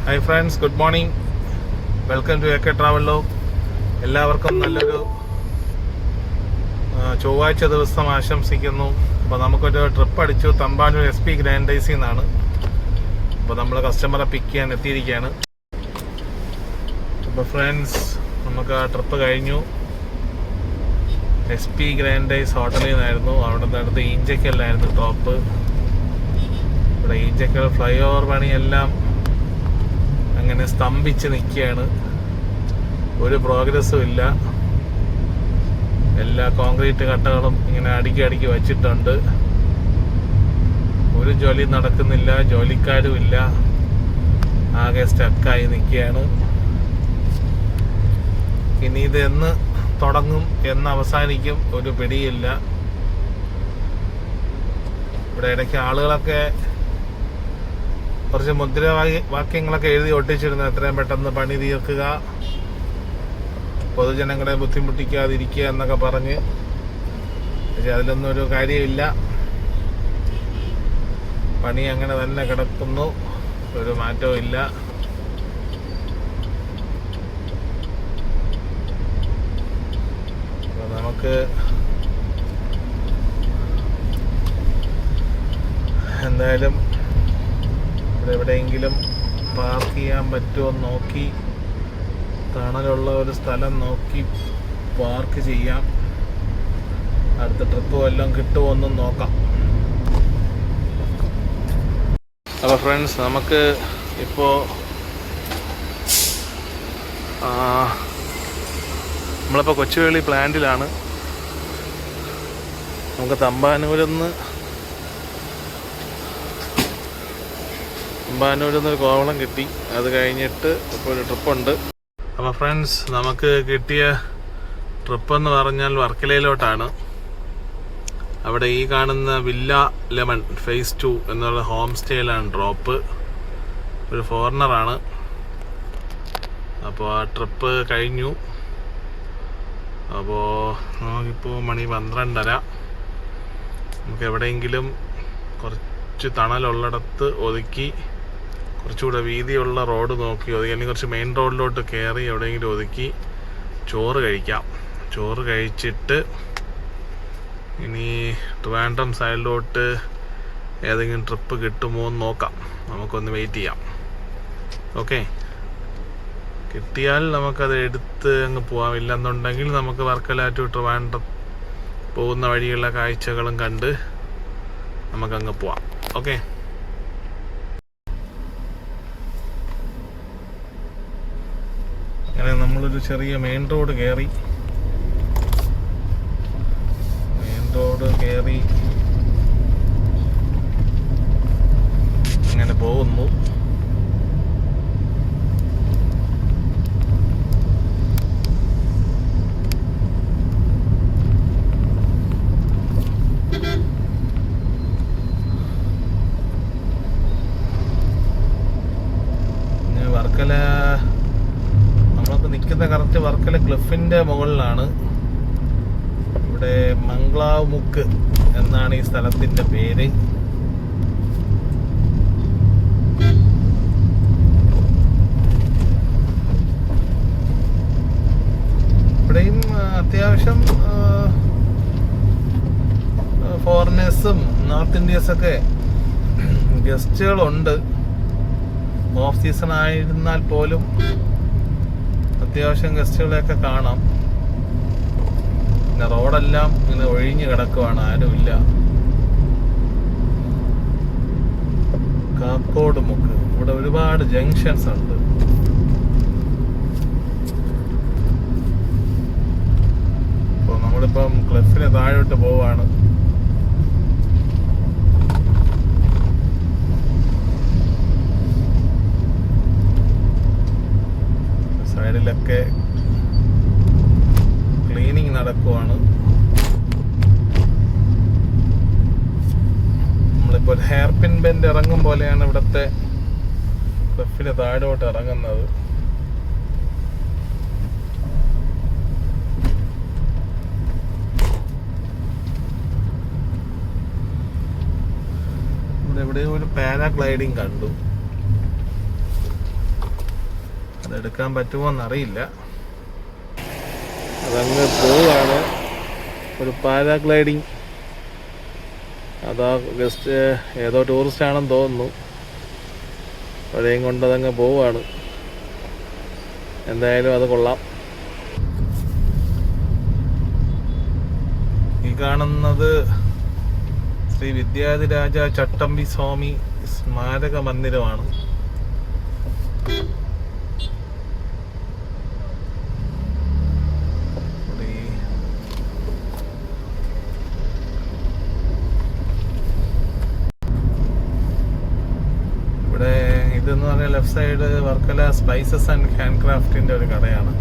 Hi friends, good morning. Welcome to AK travelogue. എല്ലാവർക്കും നല്ലൊരു ചൊവ്വാഴ്ച ദിവസം ആശംസിക്കുന്നു. അപ്പോൾ നമുക്കൊരു ട്രിപ്പ് അടിച്ചു. തമ്പാനൂർ SP ഗ്രാൻഡൈസിൽ നിന്നാണ്. അപ്പോൾ നമ്മൾ കസ്റ്റമറെ പിക്ക് ചെയ്യാൻ എത്തിയിരിക്കുകയാണ്. അപ്പോൾ ഫ്രണ്ട്സ്, നമുക്ക് ആ ട്രിപ്പ് കഴിഞ്ഞു. SP ഗ്രാൻഡൈസ് ഹോട്ടലിൽ നിന്നായിരുന്നു. അവിടെ നിന്ന് അടുത്ത് ഈഞ്ചക്കല്ലായിരുന്നു ടോപ്പ്. ഇവിടെ ഈഞ്ചക്കൽ ഫ്ലൈ ഓവർ പണിയെല്ലാം അങ്ങനെ സ്തംഭിച്ച് നിൽക്കുകയാണ്. ഒരു പ്രോഗ്രസ്സും ഇല്ല. എല്ലാ കോൺക്രീറ്റ് കട്ടകളും ഇങ്ങനെ അടുക്കി വച്ചിട്ടുണ്ട്. ഒരു ജോലി നടക്കുന്നില്ല, ജോലിക്കാരും ഇല്ല. ആകെ സ്റ്റക്കായി നിൽക്കുകയാണ്. ഇനി ഇത് എന്ന് തുടങ്ങും, എന്ന് അവസാനിക്കും, ഒരു പിടിയില്ല. ഇവിടെ ഇടയ്ക്ക് ആളുകളൊക്കെ കുറച്ച് മുദ്രാവാക്യങ്ങളൊക്കെ എഴുതി ഒട്ടിച്ചിരുന്നു. എത്രയും പെട്ടെന്ന് പണി തീർക്കുക, പൊതുജനങ്ങളെ ബുദ്ധിമുട്ടിക്കാതിരിക്കുക എന്നൊക്കെ പറഞ്ഞ്. പക്ഷെ അതിലൊന്നും ഒരു കാര്യമില്ല. പണി അങ്ങനെ തന്നെ കിടക്കുന്നു, ഒരു മാറ്റവും ഇല്ല. നമുക്ക് എന്തായാലും എവിടെയെങ്കിലും പാർക്ക് ചെയ്യാൻ പറ്റുമോ നോക്കി, തണലുള്ള ഒരു സ്ഥലം നോക്കി പാർക്ക് ചെയ്യാം. അടുത്ത ട്രിപ്പ് വല്ലതും കിട്ടുമോ എന്നും നോക്കാം. അപ്പോൾ ഫ്രണ്ട്സ്, നമുക്ക് ഇപ്പോൾ നമ്മളിപ്പോൾ കൊച്ചുവേളി പ്ലാന്റിലാണ്. നമുക്ക് തമ്പാനൂരിൽ നിന്നൊരു കോവളം കിട്ടി. അത് കഴിഞ്ഞിട്ട് ഇപ്പോൾ ഒരു ട്രിപ്പുണ്ട്. അപ്പോൾ ഫ്രണ്ട്സ്, നമുക്ക് കിട്ടിയ ട്രിപ്പെന്ന് പറഞ്ഞാൽ വർക്കലയിലോട്ടാണ്. അവിടെ ഈ കാണുന്ന വില്ല ലെമൺ ഫേസ് 2 എന്നുള്ള ഹോം സ്റ്റേയിലാണ് ഡ്രോപ്പ്. ഒരു ഫോറിനറാണ്. അപ്പോൾ ആ ട്രിപ്പ് കഴിഞ്ഞു. അപ്പോൾ നമുക്കിപ്പോൾ മണി 12:30. നമുക്ക് എവിടെയെങ്കിലും കുറച്ച് തണലുള്ളിടത്ത് ഒതുക്കി, കുറച്ചുകൂടെ വീതിയുള്ള റോഡ് നോക്കി ഒതുക്കി, അല്ലെങ്കിൽ കുറച്ച് മെയിൻ റോഡിലോട്ട് കയറി എവിടെയെങ്കിലും ഒതുക്കി ചോറ് കഴിക്കാം. ചോറ് കഴിച്ചിട്ട് ഇനി ട്രിവാൻഡ്രം സൈഡിലോട്ട് ഏതെങ്കിലും ട്രിപ്പ് കിട്ടുമോ എന്ന് നോക്കാം. നമുക്കൊന്ന് വെയിറ്റ് ചെയ്യാം. ഓക്കെ, കിട്ടിയാൽ നമുക്കത് എടുത്ത് അങ്ങ് പോകാം. ഇല്ലെന്നുണ്ടെങ്കിൽ നമുക്ക് വർക്കല ടു ട്രിവാൻഡ്രം പോകുന്ന വഴിയുള്ള കാഴ്ചകളും കണ്ട് നമുക്കങ്ങ് പോവാം. ഓക്കെ, അങ്ങനെ നമ്മളൊരു ചെറിയ മെയിൻ റോഡ് കയറി അങ്ങനെ പോകുന്നു. വർക്കല നമ്മളൊക്കെ നിൽക്കുന്ന കറക്റ്റ് വർക്കല ക്ലിഫിന്റെ മുകളിലാണ്. ഇവിടെ മംഗ്ലാവ് മുക്ക് എന്നാണ് ഈ സ്ഥലത്തിന്റെ പേര്. ഇവിടെയും അത്യാവശ്യം ഫോറിനേഴ്സും നോർത്ത് ഇന്ത്യൻസൊക്കെ ഗസ്റ്റുകളുണ്ട്. ഓഫ് സീസൺ ആയിരുന്നാൽ പോലും അത്യാവശ്യം ഗസ്റ്റുകളെയൊക്കെ കാണാം. പിന്നെ റോഡെല്ലാം ഇങ്ങനെ ഒഴിഞ്ഞു കിടക്കുവാണ്, ആരുമില്ല. കാക്കോട് മുക്ക്, ഇവിടെ ഒരുപാട് ജംഗ്ഷൻസ് ഉണ്ട്. അപ്പോൾ നമ്മളിപ്പം ക്ലിഫിന് താഴോട്ട് പോവാണ്. സൈഡിലൊക്കെ ക്ലീനിങ് നടക്കുവാണ്. നമ്മളിപ്പോൾ ഒരു ഹെയർ പിൻ ബെൻഡ് ഇറങ്ങും പോലെയാണ് ഇവിടുത്തെ ക്ലിഫിന് താഴോട്ട് ഇറങ്ങുന്നത്. ഇവിടെ എവിടെയോ ഒരു പാരാഗ്ലൈഡിങ് കണ്ടു. അതെടുക്കാൻ പറ്റുമോ എന്നറിയില്ല. അതങ്ങ് പോവാണ്. ഒരു പാരാഗ്ലൈഡിങ്, അതാ ജസ്റ്റ് ഏതോ ടൂറിസ്റ്റ് ആണെന്ന് തോന്നുന്നു. അവരെയും കൊണ്ട് അതങ്ങ് പോവാണ്. എന്തായാലും അത് കൊള്ളാം. ഈ കാണുന്നത് ശ്രീ വിദ്യാധിരാജ ചട്ടമ്പി സ്വാമി സ്മാരക മന്ദിരമാണ്. ഇവിടെ ഇതെന്ന് പറഞ്ഞാൽ left side Varkala spices and hand ക്രാഫ്റ്റിന്റെ ഒരു കടയാണ്.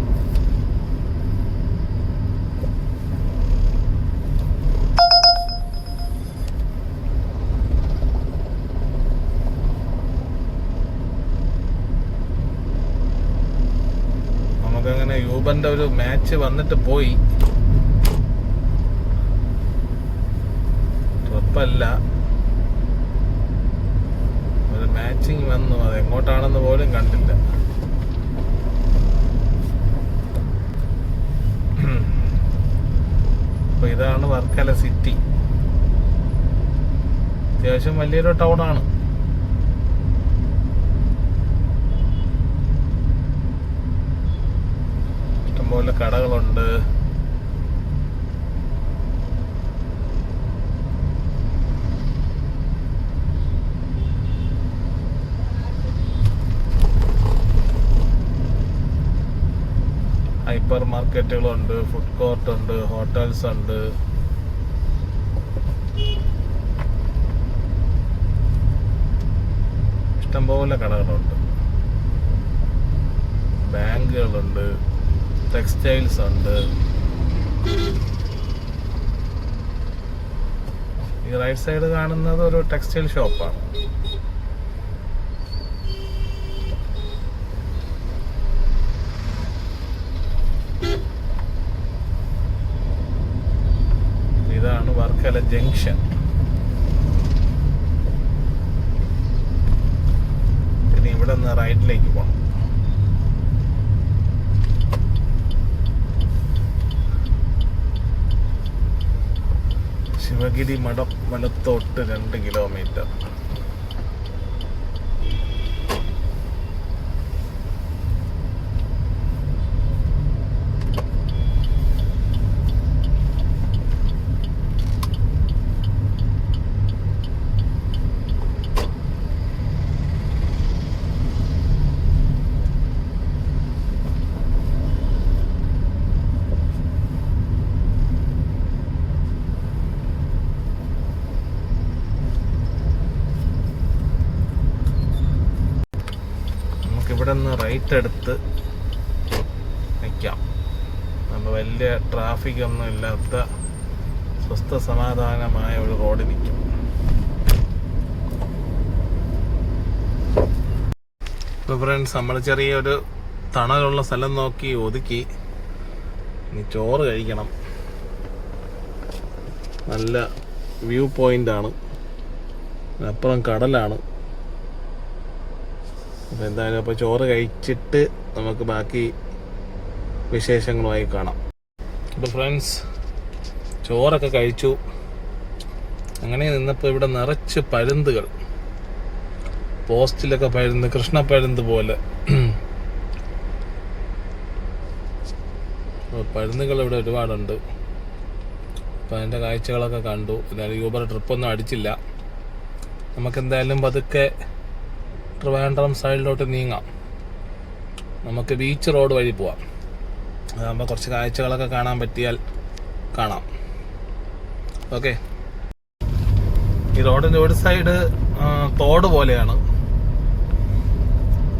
നമുക്കങ്ങനെ യൂബന്റെ ഒരു മാച്ച് വന്നിട്ട് പോയി, ട്രിപ്പല്ല, ഒരു മാച്ചിങ് വന്നു. അത് എങ്ങോട്ടാണെന്ന് പോലും കണ്ടില്ല. അപ്പൊ ഇതാണ് വർക്കല സിറ്റി. അത്യാവശ്യം വലിയൊരു ടൗണാണ്. ഇഷ്ടംപോലെ കടകളുണ്ട്. ഹൈപ്പർ മാർക്കറ്റുകളുണ്ട്, ഫുഡ് കോർട്ട് ഉണ്ട്, ഹോട്ടൽസ് ഉണ്ട്. ഇഷ്ടംപോലെ കടകളുണ്ട്. ബാങ്കുകളുണ്ട്, ടെക്സ്റ്റൈൽസ് ഉണ്ട്. ഈ റൈറ്റ് സൈഡ് കാണുന്നത് ഒരു ടെക്സ്റ്റൈൽ ഷോപ്പാണ്. ഇതാണ് വർക്കല ജംഗ്ഷൻ. ഇനി ഇവിടെ നിന്ന് റൈറ്റിലേക്ക് പോകണം. ശിവഗിരി മഠം വലത്തോട്ട് 2 കിലോമീറ്റർ. ഇവിടെ നിന്ന് റൈറ്റ് എടുത്ത് നിൽക്കാം. നമ്മൾ വലിയ ട്രാഫിക് ഒന്നും ഇല്ലാത്ത സ്വസ്ഥ സമാധാനമായ ഒരു റോഡ് നിൽക്കും. ഇപ്പോൾ ഫ്രണ്ട്സ്, നമ്മൾ ചെറിയൊരു തണലുള്ള സ്ഥലം നോക്കി ഒതുക്കി. ഇനി ചോറ് കഴിക്കണം. നല്ല വ്യൂ പോയിൻ്റാണ്, അപ്പുറം കടലാണ്. അപ്പോൾ എന്തായാലും അപ്പോൾ ചോറ് കഴിച്ചിട്ട് നമുക്ക് ബാക്കി വിശേഷങ്ങളുമായി കാണാം. അപ്പോൾ ഫ്രണ്ട്സ്, ചോറൊക്കെ കഴിച്ചു. അങ്ങനെ നിന്നപ്പോൾ ഇവിടെ നിറച്ച് പരുന്തുകൾ, പോസ്റ്റിലൊക്കെ പരുന്ത്, കൃഷ്ണപ്പരുന്ത് പോലെ പരുന്തുകൾ ഇവിടെ ഒരുപാടുണ്ട്. അപ്പോൾ അതിൻ്റെ കാഴ്ചകളൊക്കെ കണ്ടു. എന്തായാലും യൂബർ ട്രിപ്പൊന്നും അടിച്ചില്ല. നമുക്കെന്തായാലും പതുക്കെ ട്രിവാൻഡ്രം സൈഡിലോട്ട് നീങ്ങാം. നമുക്ക് ബീച്ച് റോഡ് വഴി പോവാം. അതാകുമ്പോൾ കുറച്ച് കാഴ്ചകളൊക്കെ കാണാൻ പറ്റിയാൽ കാണാം. ഓക്കെ. ഈ റോഡിൻ്റെ ഒരു സൈഡ് തോട് പോലെയാണ്.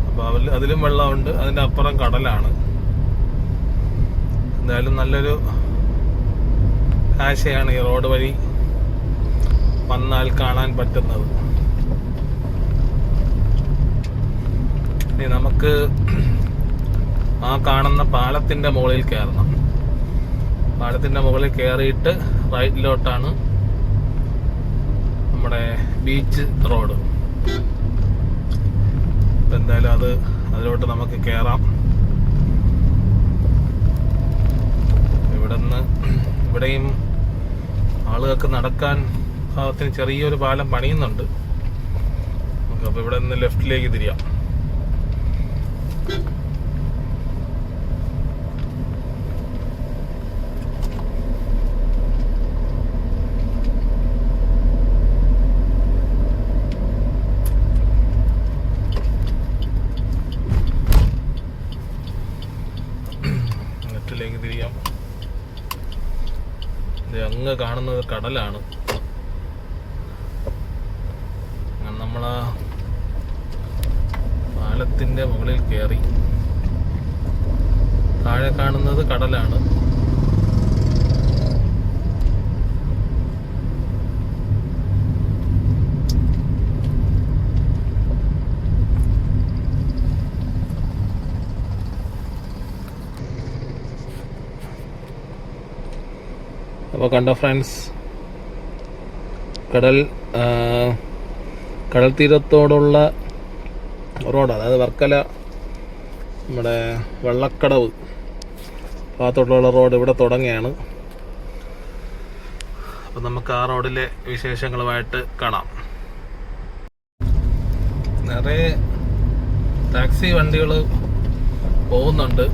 അപ്പോൾ അതിലും വെള്ളമുണ്ട്, അതിൻ്റെ അപ്പുറം കടലാണ്. എന്തായാലും നല്ലൊരു കാഴ്ചയാണ് ഈ റോഡ് വഴി വന്നാൽ കാണാൻ പറ്റുന്നത്. ഇനി നമുക്ക് ആ കാണുന്ന പാലത്തിൻ്റെ മുകളിൽ കയറണം. പാലത്തിൻ്റെ മുകളിൽ കയറിയിട്ട് റൈറ്റിലോട്ടാണ് നമ്മുടെ ബീച്ച് റോഡ്. എന്തായാലും അതിലോട്ട് നമുക്ക് കയറാം. ഇന്ന് ഇവിടെയും ആളുകൾക്ക് നടക്കാൻ ഭാഗത്തിന് ചെറിയൊരു പാലം പണിയുന്നുണ്ട്. അപ്പോൾ ഇവിടെ നിന്ന് ലെഫ്റ്റിലേക്ക് തിരിയാം. ലെഫ്റ്റിലേക്ക് തിരിയാം. അങ്ങ് കാണുന്നത് കടലാണ്. നമ്മളാ പാലത്തിന്റെ മുകളിൽ കയറി താഴെ കാണുന്നത് കടലാണ്. അപ്പോൾ കണ്ടോ ഫ്രണ്ട്സ്, കടൽ തീരത്തോടുള്ള റോഡ്, അതായത് വർക്കല നമ്മുടെ വെള്ളക്കടവ് ഭാഗത്തോട്ടുള്ള റോഡ് ഇവിടെ തുടങ്ങിയാണ്. അപ്പം നമുക്ക് ആ റോഡിലെ വിശേഷങ്ങളുമായിട്ട് കാണാം. നിറയെ ടാക്സി വണ്ടികൾ പോകുന്നുണ്ട്.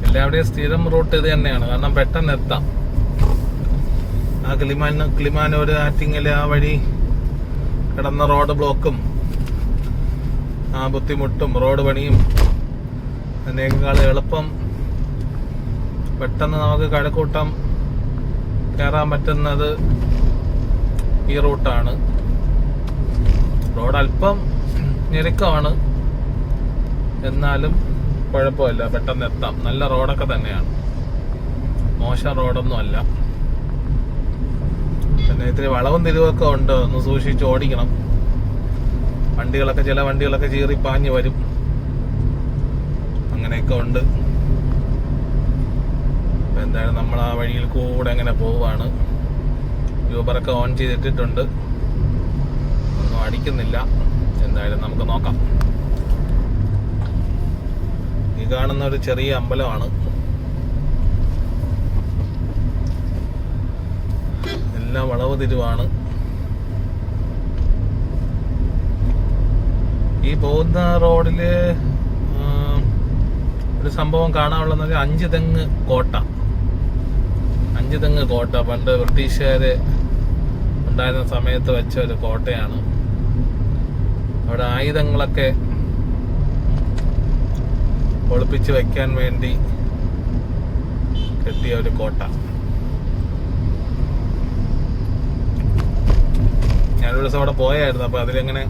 എല്ലാവരുടെയും സ്ഥിരം റൂട്ട് ഇത് തന്നെയാണ്, കാരണം പെട്ടെന്ന് എത്താം. ആ കിളിമാനൂർ ആറ്റിങ്ങൽ ആ വഴി കിടന്ന റോഡ് ബ്ലോക്കും ആ ബുദ്ധിമുട്ടും റോഡ് പണിയും അതിനേക്കാൾ എളുപ്പം പെട്ടെന്ന് നമുക്ക് കഴക്കൂട്ടം കയറാൻ പറ്റുന്നത് ഈ റൂട്ടാണ്. റോഡ് അല്പം ഞെരുക്കമാണ്, എന്നാലും കുഴപ്പമില്ല, പെട്ടെന്ന് എത്താം. നല്ല റോഡൊക്കെ തന്നെയാണ്, മോശം റോഡൊന്നും അല്ല. പിന്നെ ഇത്തിരി വളവും തിരിവൊക്കെ ഉണ്ട്, ഒന്ന് സൂക്ഷിച്ച് ഓടിക്കണം. ചില വണ്ടികളൊക്കെ ചീറി പാഞ്ഞ് വരും, അങ്ങനെയൊക്കെ ഉണ്ട്. എന്തായാലും നമ്മൾ ആ വഴിയിൽ കൂടെ അങ്ങനെ പോവാണ്. യൂബറൊക്കെ ഓൺ ചെയ്തിട്ടിട്ടുണ്ട്, ഒന്നും അടിക്കുന്നില്ല. എന്തായാലും നമുക്ക് നോക്കാം. ഈ കാണുന്ന ഒരു ചെറിയ അമ്പലമാണ്. എല്ലാം വളവ് തിരിവാണ്. ഈ പോകുന്ന റോഡില് ഒരു സംഭവം കാണാനുള്ളത് അഞ്ച് തെങ്ങ് കോട്ട പണ്ട് ബ്രിട്ടീഷുകാര് ഉണ്ടായിരുന്ന സമയത്ത് വെച്ച ഒരു കോട്ടയാണ്. അവിടെ ആയുധങ്ങളൊക്കെ ഒളിപ്പിച്ച് വെക്കാൻ വേണ്ടി കെട്ടിയ ഒരു കോട്ട. ഞാനൊരു ദിവസം അവിടെ പോയായിരുന്നു. അപ്പോൾ അതിലെങ്ങനെ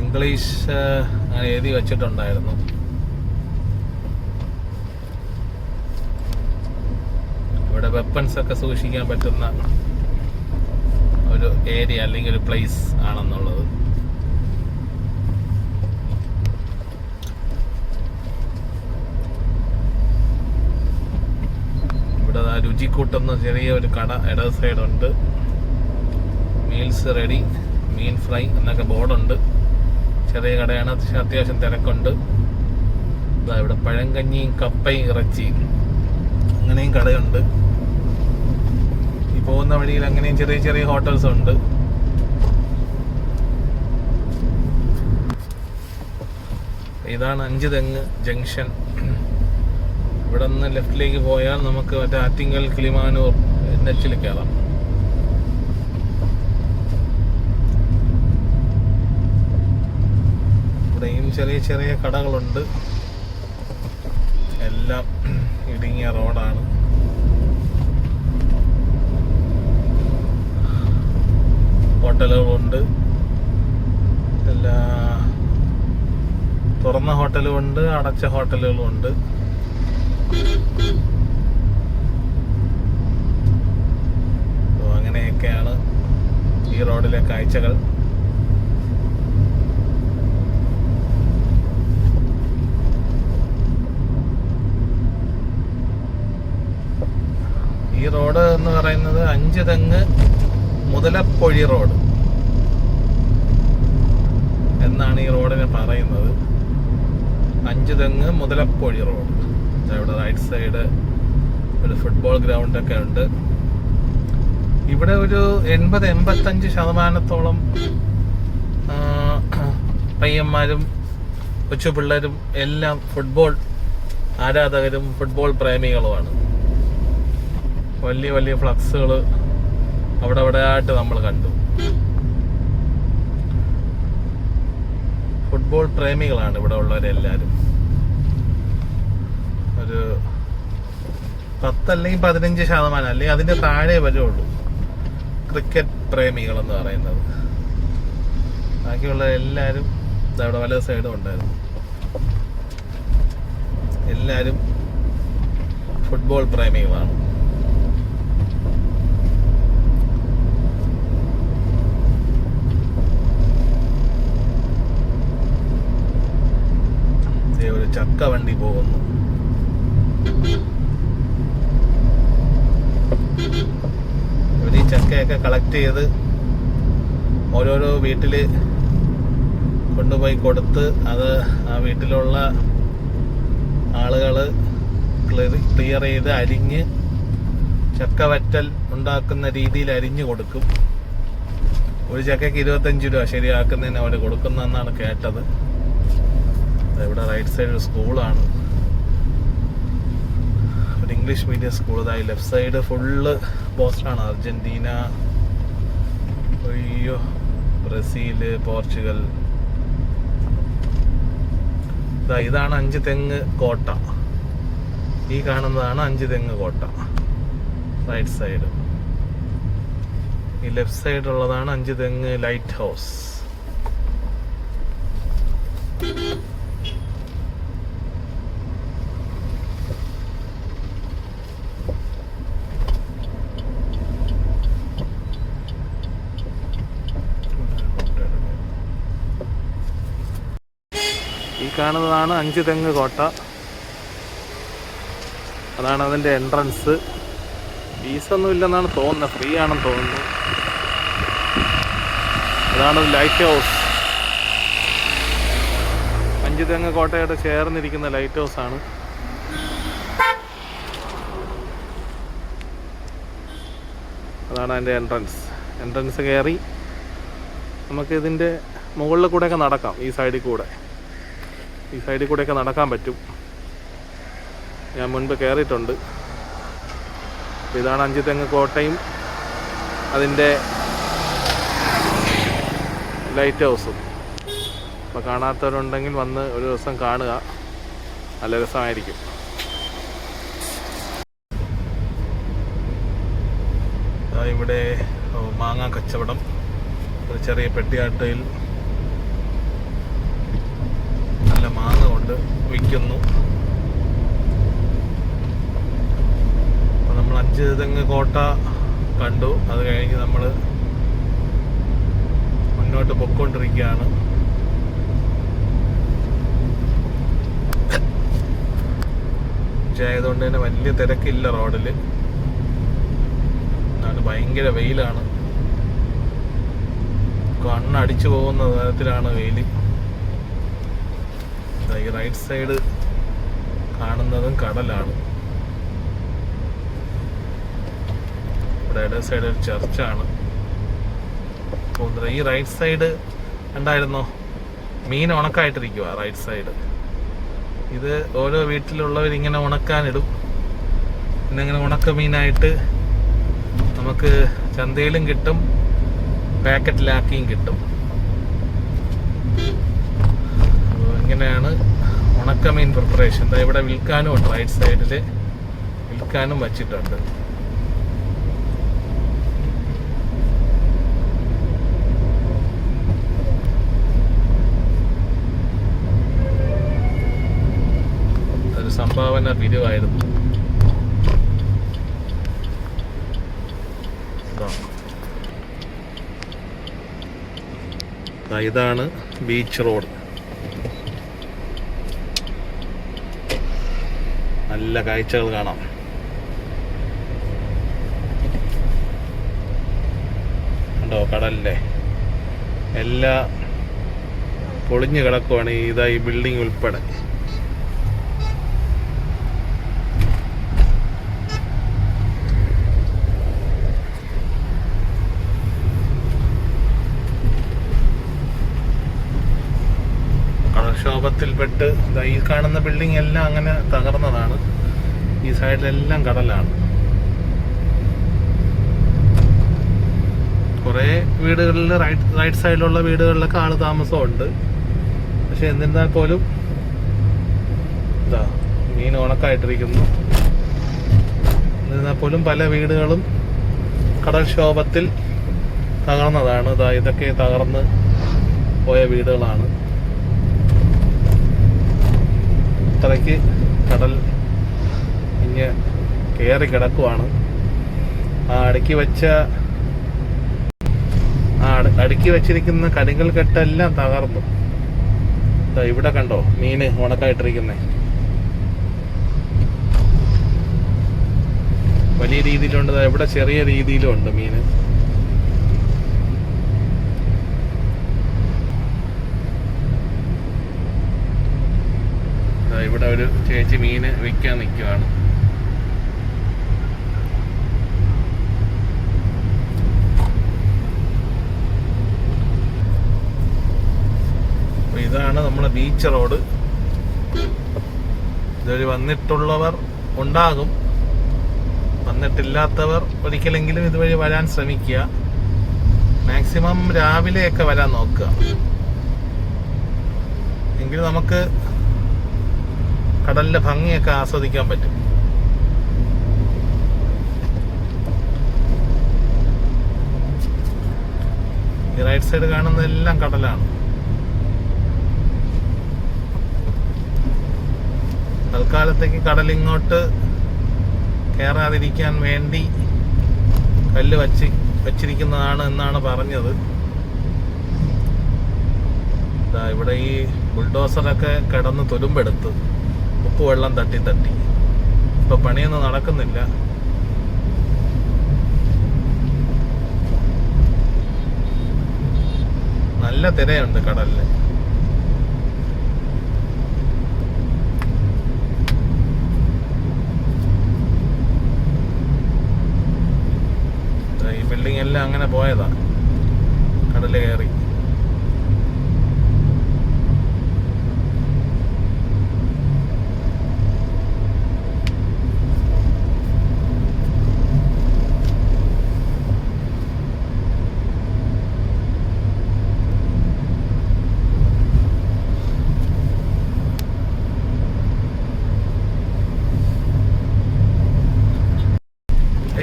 ഇംഗ്ലീഷ് അങ്ങനെ എഴുതി വെച്ചിട്ടുണ്ടായിരുന്നു. ഇവിടെ വെപ്പൺസ് ഒക്കെ സൂക്ഷിക്കാൻ പറ്റുന്ന ഒരു ഏരിയ അല്ലെങ്കിൽ ഒരു പ്ലേസ് ആണെന്നുള്ളത്. ഇവിടെ രുചിക്കൂട്ടുന്ന ചെറിയ ഒരു കട ഇടത് സൈഡുണ്ട്. മീൽസ് റെഡി, മീൻ ഫ്രൈ എന്നൊക്കെ ബോർഡുണ്ട്. ചെറിയ കടയാണ്, അത്യാവശ്യം തിരക്കുണ്ട്. ഇവിടെ പഴങ്കഞ്ഞിയും കപ്പയും ഇറച്ചിയും അങ്ങനെയും കടയുണ്ട്. ഈ പോകുന്ന വഴിയിൽ അങ്ങനെയും ചെറിയ ചെറിയ ഹോട്ടൽസ് ഉണ്ട്. ഇതാണ് അഞ്ച് തെങ്ങ് ജംഗ്ഷൻ. ഇവിടെ നിന്ന് ലെഫ്റ്റിലേക്ക് പോയാൽ നമുക്ക് മറ്റേ ആറ്റിങ്ങൽ കിളിമാനൂർ നെച്ചിൽ കയറാം. ഇവിടെയും ചെറിയ ചെറിയ കടകളുണ്ട്. എല്ലാം ഇടുങ്ങിയ റോഡാണ്. ഹോട്ടലുകളുണ്ട്, എല്ലാ തുറന്ന ഹോട്ടലുമുണ്ട്, അടച്ച ഹോട്ടലുകളുമുണ്ട്. അങ്ങനെയൊക്കെയാണ് ഈ റോഡിലെ കാഴ്ചകൾ. ഈ റോഡ് എന്ന് പറയുന്നത് അഞ്ച് തെങ്ങ് മുതലപ്പൊഴി റോഡ് എന്നാണ് ഈ റോഡിനെ പറയുന്നത്. അഞ്ച് തെങ്ങ് മുതലപ്പൊഴി റോഡ്. ഇവിടെ റൈറ്റ് സൈഡ് ഒരു ഫുട്ബോൾ ഗ്രൗണ്ടൊക്കെ ഉണ്ട്. ഇവിടെ ഒരു 80-85% പയ്യന്മാരും കൊച്ചു പിള്ളേരും എല്ലാം ഫുട്ബോൾ ആരാധകരും ഫുട്ബോൾ പ്രേമികളുമാണ്. വലിയ വലിയ ഫ്ലക്സുകൾ അവിടെ ആയിട്ട് നമ്മൾ കണ്ടു. ഫുട്ബോൾ പ്രേമികളാണ് ഇവിടെ ഉള്ളവരെല്ലാവരും. ഒരു 10 അല്ലെങ്കിൽ 15% അല്ലെങ്കിൽ അതിൻ്റെ താഴെ വരുള്ളൂ ക്രിക്കറ്റ് പ്രേമികളെന്ന് പറയുന്നത്. ബാക്കിയുള്ള എല്ലാവരും അവിടെ വല സൈഡും ഉണ്ടായിരുന്നു. എല്ലാവരും ഫുട്ബോൾ പ്രേമികളാണ്. ഒരു ചക്ക വണ്ടി പോകുന്നു. ഇവർ ഈ ചക്കയൊക്കെ കളക്ട് ചെയ്ത് ഓരോരോ വീട്ടില് കൊണ്ടുപോയി കൊടുത്ത് അത് ആ വീട്ടിലുള്ള ആളുകൾ ക്ലിയർ ചെയ്ത് അരിഞ്ഞ് ചക്കവറ്റൽ ഉണ്ടാക്കുന്ന രീതിയിൽ അരിഞ്ഞു കൊടുക്കും. ഒരു ചക്കയ്ക്ക് 25 രൂപ ശരിയാക്കുന്നതിന് അവർ കൊടുക്കുന്നതെന്നാണ് കേട്ടത്. ഇവിടെ റൈറ്റ് സൈഡ് ഒരു സ്കൂളാണ്, ഒരു ഇംഗ്ലീഷ് മീഡിയം സ്കൂൾ. ഇതായി ലെഫ്റ്റ് സൈഡ് ഫുള്ള് പോസ്റ്ററാണ്. അർജന്റീന, അയ്യോ, ബ്രസീല്, പോർച്ചുഗൽ. ഇതാണ് 5 തെങ്ങ് കോട്ട. ഈ കാണുന്നതാണ് 5 തെങ്ങ് കോട്ട റൈറ്റ് സൈഡ്. ഈ ലെഫ്റ്റ് സൈഡിലുള്ളതാണ് 5 തെങ്ങ് ലൈറ്റ് ഹൗസ്. ഈ കാണുന്നതാണ് 5 തെങ്ങ് കോട്ട. അതാണ് അതിൻ്റെ എൻട്രൻസ്. ഫീസൊന്നും ഇല്ലെന്നാണ് തോന്നുന്നത്, ഫ്രീ ആണെന്ന് തോന്നുന്നു. അതാണ് ലൈറ്റ് ഹൗസ്. 5 തെങ്ങ് കോട്ടയോട് ചേർന്നിരിക്കുന്ന ലൈറ്റ് ഹൗസ് ആണ്. അതാണ് അതിൻ്റെ എൻട്രൻസ് കയറി നമുക്ക് ഇതിൻ്റെ മുകളിൽ കൂടെയൊക്കെ നടക്കാം. ഈ സൈഡിൽ കൂടെയൊക്കെ നടക്കാൻ പറ്റും. ഞാൻ മുൻപ് കയറിയിട്ടുണ്ട്. ഇതാണ് 5 തെങ്ങ് കോട്ടയും അതിൻ്റെ ലൈറ്റ് ഹൗസും. അപ്പോൾ കാണാത്തവരുണ്ടെങ്കിൽ വന്ന് ഒരു ദിവസം കാണുക, നല്ല രസമായിരിക്കും. ഇവിടെ മാങ്ങ കച്ചവടം. ഒരു ചെറിയ പെട്ടിയാട്ടയിൽ നല്ല മാങ്ങ കൊണ്ട് വിൽക്കുന്നു. അപ്പോൾ നമ്മൾ 5 തെങ്ങ് കോട്ട കണ്ടു. അത് കഴിഞ്ഞ് നമ്മൾ മുന്നോട്ട് പൊയ്ക്കൊണ്ടിരിക്കുകയാണ്. ആയതുകൊണ്ട് തന്നെ വലിയ തിരക്കില്ല റോഡിൽ. അത് ഭയങ്കര വെയിലാണ്, കണ്ണടിച്ചു പോകുന്ന തരത്തിലാണ് വെയിൽ. ഈ റൈറ്റ് സൈഡ് കാണുന്നതും കടലാണ്. ഇവിടെ ഇടത് സൈഡ് ഒരു ചർച്ചാണ്. ഈ റൈറ്റ് സൈഡ് ഉണ്ടായിരുന്നോ, മീൻ ഉണക്കായിട്ടിരിക്കുക റൈറ്റ് സൈഡ്. ഇത് ഓരോ വീട്ടിലുള്ളവരിങ്ങനെ ഉണക്കാനിടും. പിന്നെ ഇങ്ങനെ ഉണക്ക മീനായിട്ട് നമുക്ക് ചന്തയിലും കിട്ടും, പാക്കറ്റിലാക്കിയും കിട്ടും. അപ്പോൾ ഇങ്ങനെയാണ് ഉണക്കമീൻ പ്രിപ്പറേഷൻ. ഇവിടെ വിൽക്കാനും ഉണ്ട്, റൈറ്റ് സൈഡിൽ വിൽക്കാനും വച്ചിട്ടുണ്ട്. ഒരു സംഭാവന പിരിവായിരുന്നു. ഇതാണ് ബീച്ച് റോഡ്. നല്ല കാഴ്ചകൾ കാണാം. കണ്ടോ കടലിലെ എല്ലാ പൊളിഞ്ഞു കിടക്കുവാണ്. ഈ ബിൽഡിംഗ് ഉൾപ്പെടെ കടൽക്ഷോഭത്തിൽപ്പെട്ട് ഈ കാണുന്ന ബിൽഡിംഗ് എല്ലാം അങ്ങനെ തകർന്നതാണ്. ഈ സൈഡിലെല്ലാം കടലാണ്. കുറേ വീടുകളിൽ റൈറ്റ് സൈഡിലുള്ള വീടുകളിലൊക്കെ ആള് താമസമുണ്ട്. പക്ഷെ എന്നിരുന്നാൽ പോലും മീൻ ഉണക്കായിട്ടിരിക്കുന്നു. എന്നിരുന്നാൽ പോലും പല വീടുകളും കടൽക്ഷോഭത്തിൽ തകർന്നതാണ്. ഇതൊക്കെ തകർന്ന് പോയ വീടുകളാണ്. അത്രയ്ക്ക് കടൽ ഇങ്ങ് കയറി കിടക്കുവാണ്. അടുക്കി വെച്ചിരിക്കുന്ന കരിങ്കൽ കെട്ടെല്ലാം തകർന്നു. ഇവിടെ കണ്ടോ മീന് ഉണക്കായിട്ടിരിക്കുന്നേ. വലിയ രീതിയിലുണ്ട്, ഇവിടെ ചെറിയ രീതിയിലും ഉണ്ട് മീന്. ഇവിടെ ഒരു ചേച്ചി മീന് വിൽക്കാൻ നിൽക്കുവാണ്. ഇതാണ് നമ്മളെ ബീച്ച് റോഡ്. ഇതൊരു വന്നിട്ടുള്ളവർ ഉണ്ടാകും, വന്നിട്ടില്ലാത്തവർ ഒരിക്കലെങ്കിലും ഇതുവഴി വരാൻ ശ്രമിക്കുക. മാക്സിമം രാവിലെയൊക്കെ വരാൻ നോക്കുക. എങ്കിൽ നമുക്ക് കടലിന്റെ ഭംഗിയൊക്കെ ആസ്വദിക്കാൻ പറ്റും. ഈ റൈറ്റ് സൈഡ് കാണുന്നതെല്ലാം കടലാണ്. തൽക്കാലത്തേക്ക് കടലിങ്ങോട്ട് കയറാതിരിക്കാൻ വേണ്ടി കല്ല് വച്ചിരിക്കുന്നതാണ് എന്നാണ് പറഞ്ഞത്. ഇവിടെ ഈ ബുൾഡോസറൊക്കെ കിടന്ന് തുരുമ്പെടുത്ത് ഉപ്പുവെള്ളം തട്ടി ഇപ്പൊ പണിയൊന്നും നടക്കുന്നില്ല. നല്ല തിരയുണ്ട് കടലില്. ഈ ബിൽഡിംഗ് എല്ലാം അങ്ങനെ പോയതാ, കടല് കയറി.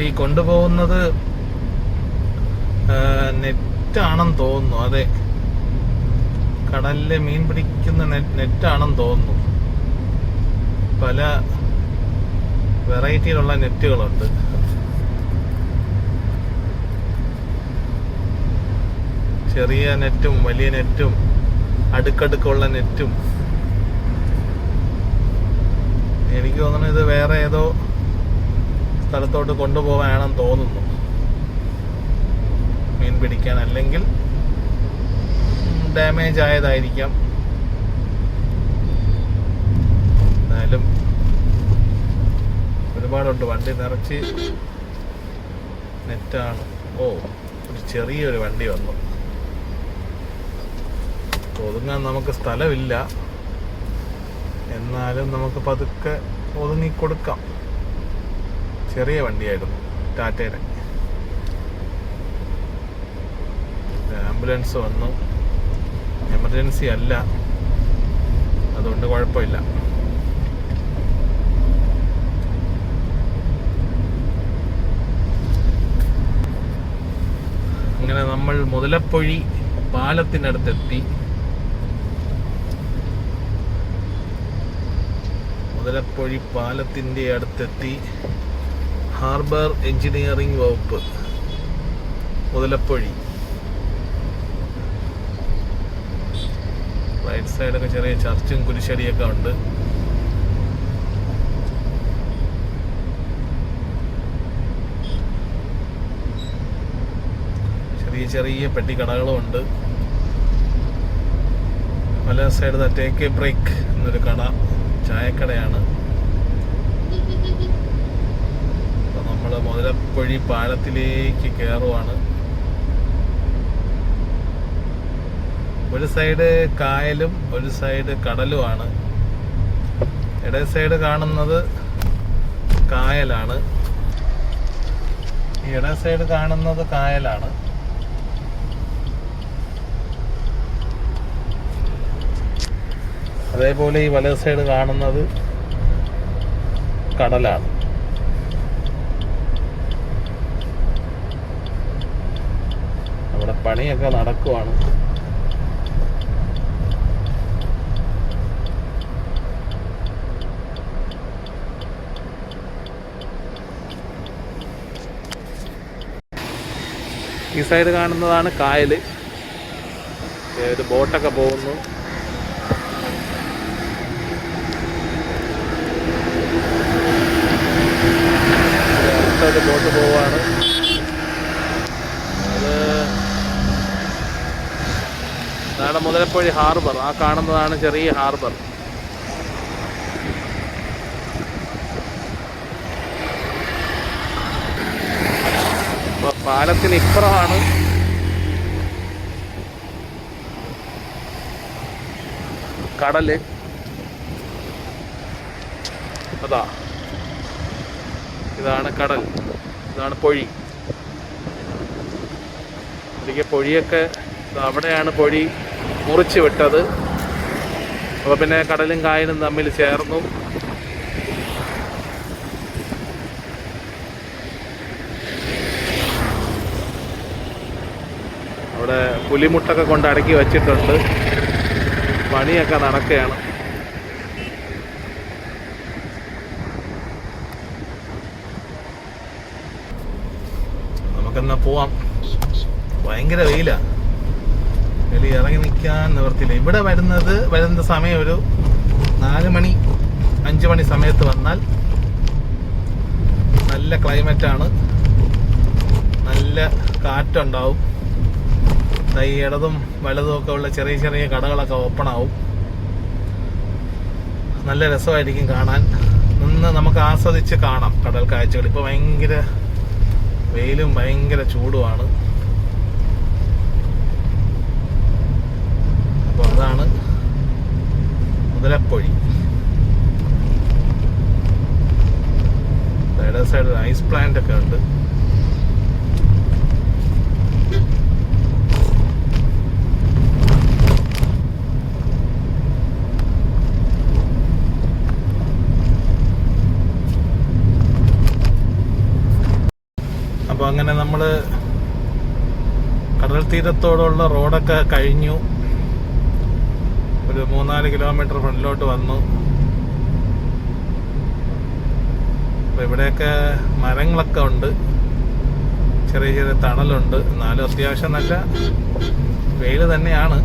ഈ കൊണ്ടുപോകുന്നത് നെറ്റാണെന്ന് തോന്നുന്നു. അതെ, കടലിലെ മീൻ പിടിക്കുന്ന നെറ്റാണെന്ന് തോന്നുന്നു. പല വെറൈറ്റിയിലുള്ള നെറ്റുകളുണ്ട്. ചെറിയ നെറ്റും വലിയ നെറ്റും അടുക്കടുക്കുള്ള നെറ്റും. എനിക്ക് തോന്നുന്നു ഇത് വേറെ ഏതോ സ്ഥലത്തോട്ട് കൊണ്ടുപോകാനാണെന്ന് തോന്നുന്നു, മീൻ പിടിക്കാൻ. അല്ലെങ്കിൽ ഡാമേജ് ആയതായിരിക്കാം. എന്നാലും ഒരുപാടുണ്ട്, വണ്ടി നിറച്ച് നെറ്റാണ്. ഒരു ചെറിയൊരു വണ്ടി വന്നു. ഒതുങ്ങാൻ നമുക്ക് സ്ഥലമില്ല, എന്നാലും നമുക്ക് പതുക്കെ ഒതുങ്ങിക്കൊടുക്കാം. ചെറിയ വണ്ടിയായിരുന്നു, ടാറ്റയുടെ. ആംബുലൻസ് വന്നു, എമർജൻസി അല്ല, അതുകൊണ്ട് കുഴപ്പമില്ല. അങ്ങനെ നമ്മൾ മുതലപ്പൊഴി പാലത്തിനടുത്തെത്തി. മുതലപ്പൊഴി പാലത്തിൻ്റെ അടുത്തെത്തി. ഹാർബർ എഞ്ചിനീയറിംഗ് വകുപ്പ് മുതലപ്പൊഴി. റൈറ്റ് സൈഡൊക്കെ ചെറിയ ചർച്ചും കുരിശടിയൊക്കെ ഉണ്ട്. ചെറിയ ചെറിയ പെട്ടിക്കടകളും ഉണ്ട്. പല സൈഡ് ടേക്ക് എ ബ്രേക്ക് എന്നൊരു കട, ചായക്കടയാണ്. നമ്മൾ മുതലപ്പൊഴി പാലത്തിലേക്ക് കയറുവാണ്. ഒരു സൈഡ് കായലും ഒരു സൈഡ് കടലുമാണ്. ഇടേ സൈഡ് കാണുന്നത് കായലാണ്. ഈ ഇടേ സൈഡ് കാണുന്നത് കായലാണ്. അതേപോലെ ഈ വലത് സൈഡ് കാണുന്നത് കടലാണ്. അവിടെ പണിയൊക്കെ നടക്കുവാണ്. ഈ സൈഡ് കാണുന്നതാണ് കായൽ. ഒരു ബോട്ടൊക്കെ പോകുന്നു. അടുത്തൊരു ബോട്ട് പോവാണ്. അതാണ് മുതലപ്പൊഴി ഹാർബർ. ആ കാണുന്നതാണ് ചെറിയ ഹാർബർ. പാലത്തിന് ഇപ്പുറമാണ് കടല്. അതാ ഇതാണ് കടൽ, ഇതാണ് പൊഴി. ഒരിക്കൽ പൊഴിയൊക്കെ അവിടെയാണ് പൊഴി മുറിച്ച് വിട്ടത്. അപ്പോൾ പിന്നെ കടലും കായലും തമ്മിൽ ചേർന്നു. അവിടെ പുലിമുട്ടൊക്കെ കൊണ്ട് അടക്കി വച്ചിട്ടുണ്ട്. പണിയൊക്കെ നടക്കുകയാണ്. നമുക്കെന്നാ പോവാം. ഭയങ്കര വെയിലാ. വെളി ഇറങ്ങി നിൽക്കാൻ നിവർത്തിയില്ല. ഇവിടെ വരുന്ന സമയം ഒരു 4 മണി 5 മണി സമയത്ത് വന്നാൽ നല്ല ക്ലൈമറ്റാണ്. നല്ല കാറ്റുണ്ടാവും. ഈ ഇടതും വലതും ഒക്കെ ഉള്ള ചെറിയ ചെറിയ കടകളൊക്കെ ഓപ്പൺ ആവും. നല്ല രസമായിരിക്കും കാണാൻ. നിന്ന് നമുക്ക് ആസ്വദിച്ച് കാണാം കടൽ കാഴ്ചകൾ. ഇപ്പോൾ ഭയങ്കര വെയിലും ഭയങ്കര ചൂടുമാണ്. അപ്പോൾ അതാണ് മുതലപ്പൊഴി. ഇട സൈഡ് ഐസ് പ്ലാന്റ് ഒക്കെ ഉണ്ട്. അപ്പോൾ അങ്ങനെ നമ്മൾ കടൽ തീരത്തോടുള്ള റോഡൊക്കെ കഴിഞ്ഞു. ഒരു 3-4 കിലോമീറ്റർ ഫ്രണ്ടിലോട്ട് വന്നു. അപ്പോൾ ഇവിടെയൊക്കെ മരങ്ങളൊക്കെ ഉണ്ട്. ചെറിയ ചെറിയ തണലുണ്ട്. എന്നാലും അത്യാവശ്യം നല്ല വെയിൽ തന്നെയാണ്.